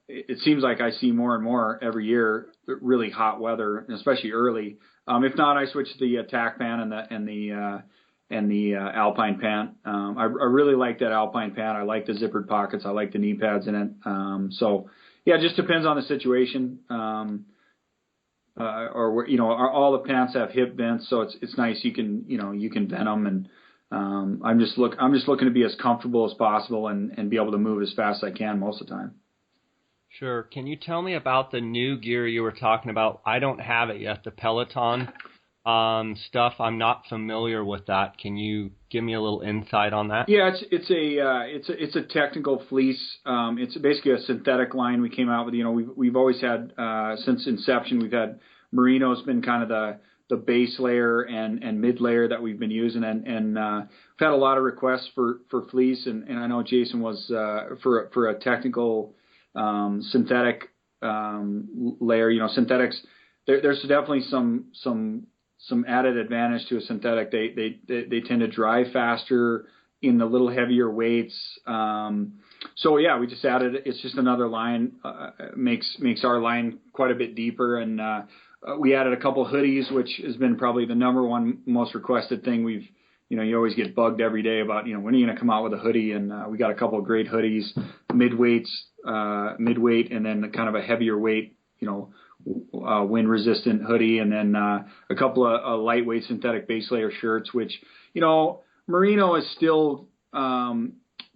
it seems like I see more and more every year, really hot weather, especially early. If not, I switch to the Attack pant and the Alpine pant. I really like that Alpine pant. I like the zippered pockets. I like the knee pads in it. So yeah, it just depends on the situation. All the pants have hip vents, so it's nice. You can vent them, and I'm just looking to be as comfortable as possible and be able to move as fast as I can most of the time. Sure. Can you tell me about the new gear you were talking about? I don't have it yet, the Peloton stuff. I'm not familiar with that. Can you give me a little insight on that? Yeah, it's a technical fleece. It's basically a synthetic line we came out with. We've always had since inception. We've had merino's been kind of the base layer and mid layer that we've been using, and we've had a lot of requests for fleece, and I know Jason was for a technical synthetic layer. Synthetics, there's definitely some added advantage to a synthetic. They tend to dry faster in the little heavier weights. So yeah, we just added. It's just another line. Makes our line quite a bit deeper, and we added a couple hoodies, which has been probably the number one most requested thing. We've, you always get bugged every day about, when are you going to come out with a hoodie? And we got a couple of great hoodies, midweight, and then kind of a heavier weight, wind resistant hoodie, and then a couple of lightweight synthetic base layer shirts, which, merino is still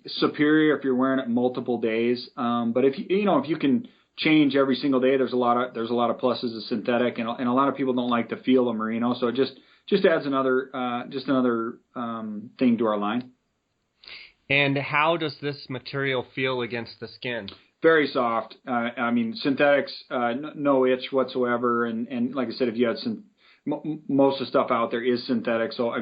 superior if you're wearing it multiple days. But if you can change every single day, there's a lot of pluses of synthetic, and a lot of people don't like the feel of merino, so it just adds another thing to our line. And how does this material feel against the skin? Very soft. Synthetics, no itch whatsoever, and like I said, if you had most of the stuff out there is synthetic, so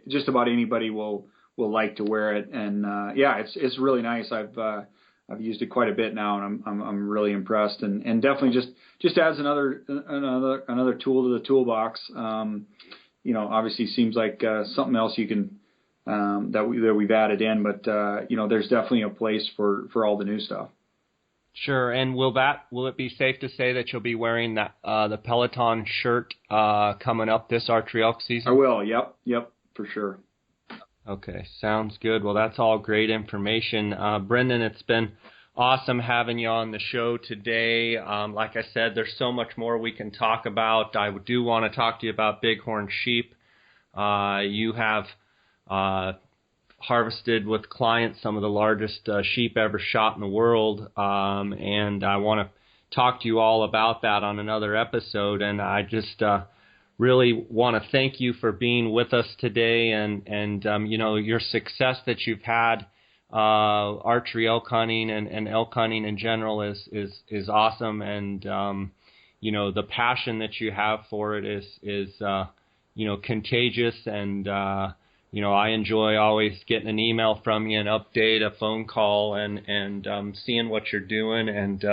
just about anybody will like to wear it, and it's really nice. I've used it quite a bit now, and I'm really impressed, and definitely just adds another tool to the toolbox. Obviously seems like something else you can that we've added in, but there's definitely a place for all the new stuff. Sure. And will it be safe to say that you'll be wearing the Peloton shirt coming up this archery elk season? I will. Yep, for sure. Okay, sounds good. Well, that's all great information. Brendan, it's been awesome having you on the show today. Like I said, there's so much more we can talk about. I do want to talk to you about bighorn sheep. You have harvested with clients some of the largest sheep ever shot in the world, and I want to talk to you all about that on another episode. And I just really want to thank you for being with us today, and your success that you've had archery elk hunting and elk hunting in general is awesome, and the passion that you have for it is contagious, and I enjoy always getting an email from you, an update, a phone call, and seeing what you're doing. And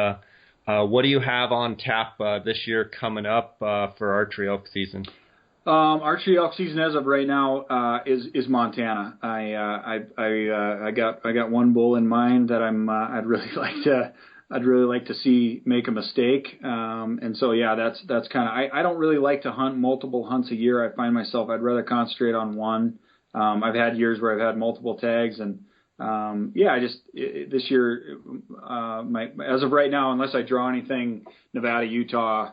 what do you have on tap this year coming up for archery elk season? Archery elk season as of right now is Montana. I got one bull in mind that I'd really like to see make a mistake. And so that's kind of I don't really like to hunt multiple hunts a year. I find myself I'd rather concentrate on one. I've had years where I've had multiple tags, and this year as of right now, unless I draw anything Nevada, Utah,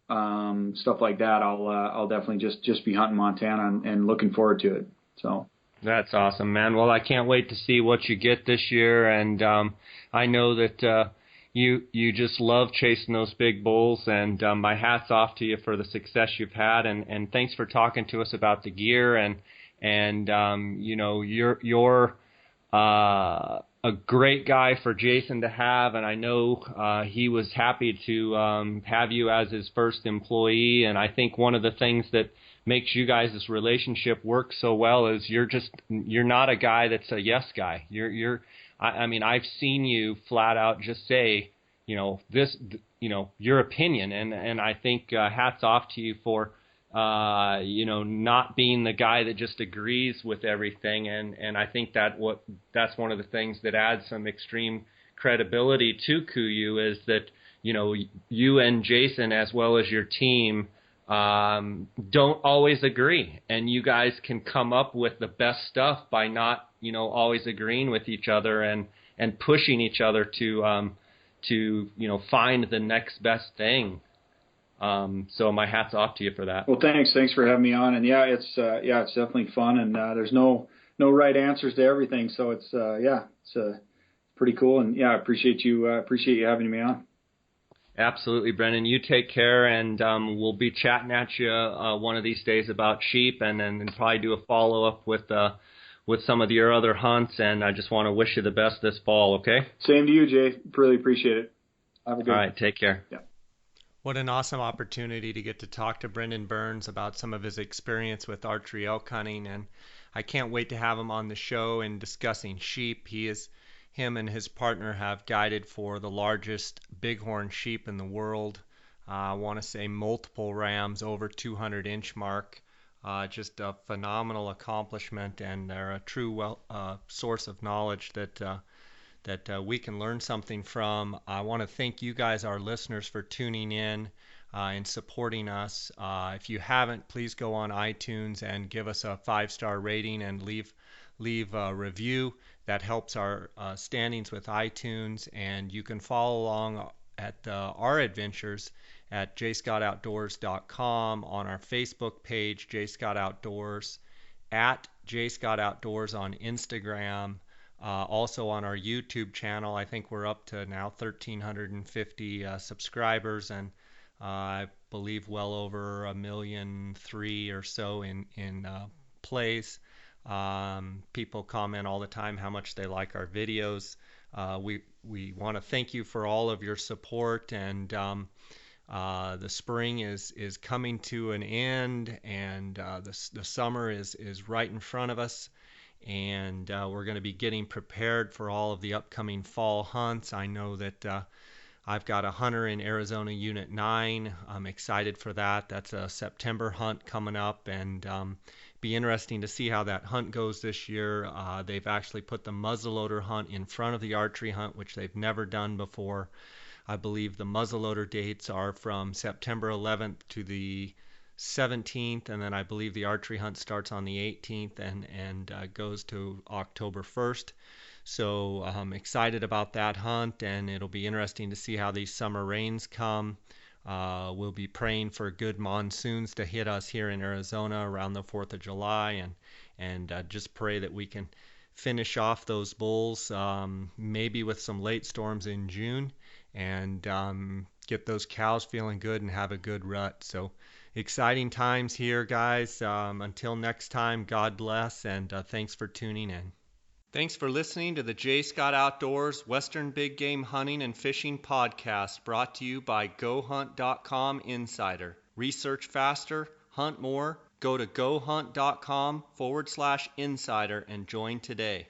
stuff like that, I'll definitely just be hunting Montana and looking forward to it. So that's awesome, man. Well, I can't wait to see what you get this year, and I know that you just love chasing those big bulls, and my hat's off to you for the success you've had, and thanks for talking to us about the gear, and you're a great guy for Jason to have, and I know he was happy to have you as his first employee. And I think one of the things that makes you guys' relationship work so well is you're not a guy that's a yes guy. I've seen you flat out just say, your opinion, and I think hats off to you for not being the guy that just agrees with everything, and I think that's one of the things that adds some extreme credibility to KUIU is that you and Jason as well as your team don't always agree, and you guys can come up with the best stuff by not always agreeing with each other and pushing each other to find the next best thing. So my hat's off to you for that. Well, thanks for having me on. And it's definitely fun. And there's no right answers to everything. So it's pretty cool. And I appreciate you having me on. Absolutely, Brendan. You take care, and we'll be chatting at you one of these days about sheep, and then probably do a follow up with some of your other hunts. And I just want to wish you the best this fall. Okay. Same to you, Jay. Really appreciate it. Have a good. All right. Take care. Yeah. What an awesome opportunity to get to talk to Brendan Burns about some of his experience with archery elk hunting, and I can't wait to have him on the show and discussing sheep. Him and his partner have guided for the largest bighorn sheep in the world. I want to say multiple rams over 200-inch mark. Just a phenomenal accomplishment, and they're a true source of knowledge that that we can learn something from. I want to thank you guys, our listeners, for tuning in and supporting us. If you haven't, please go on iTunes and give us a 5-star rating and leave a review. That helps our standings with iTunes, and you can follow along at our adventures at jscottoutdoors.com, on our Facebook page, jscottoutdoors, at jscottoutdoors on Instagram, also on our YouTube channel. I think we're up to now 1,350 subscribers, and I believe well over 1.3 million or so in plays. People comment all the time how much they like our videos. We want to thank you for all of your support, and the spring is coming to an end, and the summer is right in front of us, and we're going to be getting prepared for all of the upcoming fall hunts. I know that I've got a hunter in Arizona Unit 9. I'm excited for that. That's a September hunt coming up, and be interesting to see how that hunt goes this year. They've actually put the muzzleloader hunt in front of the archery hunt, which they've never done before. I believe the muzzleloader dates are from September 11th to the 17th, and then I believe the archery hunt starts on the 18th and goes to October 1st. So I'm excited about that hunt, and it'll be interesting to see how these summer rains come. We'll be praying for good monsoons to hit us here in Arizona around the 4th of July, and just pray that we can finish off those bulls, maybe with some late storms in June, and get those cows feeling good and have a good rut. So exciting times here, guys. Until next time, God bless, and thanks for tuning in. Thanks for listening to the J. Scott Outdoors Western Big Game Hunting and Fishing Podcast, brought to you by GoHunt.com Insider. Research faster, hunt more. Go to GoHunt.com/insider and join today.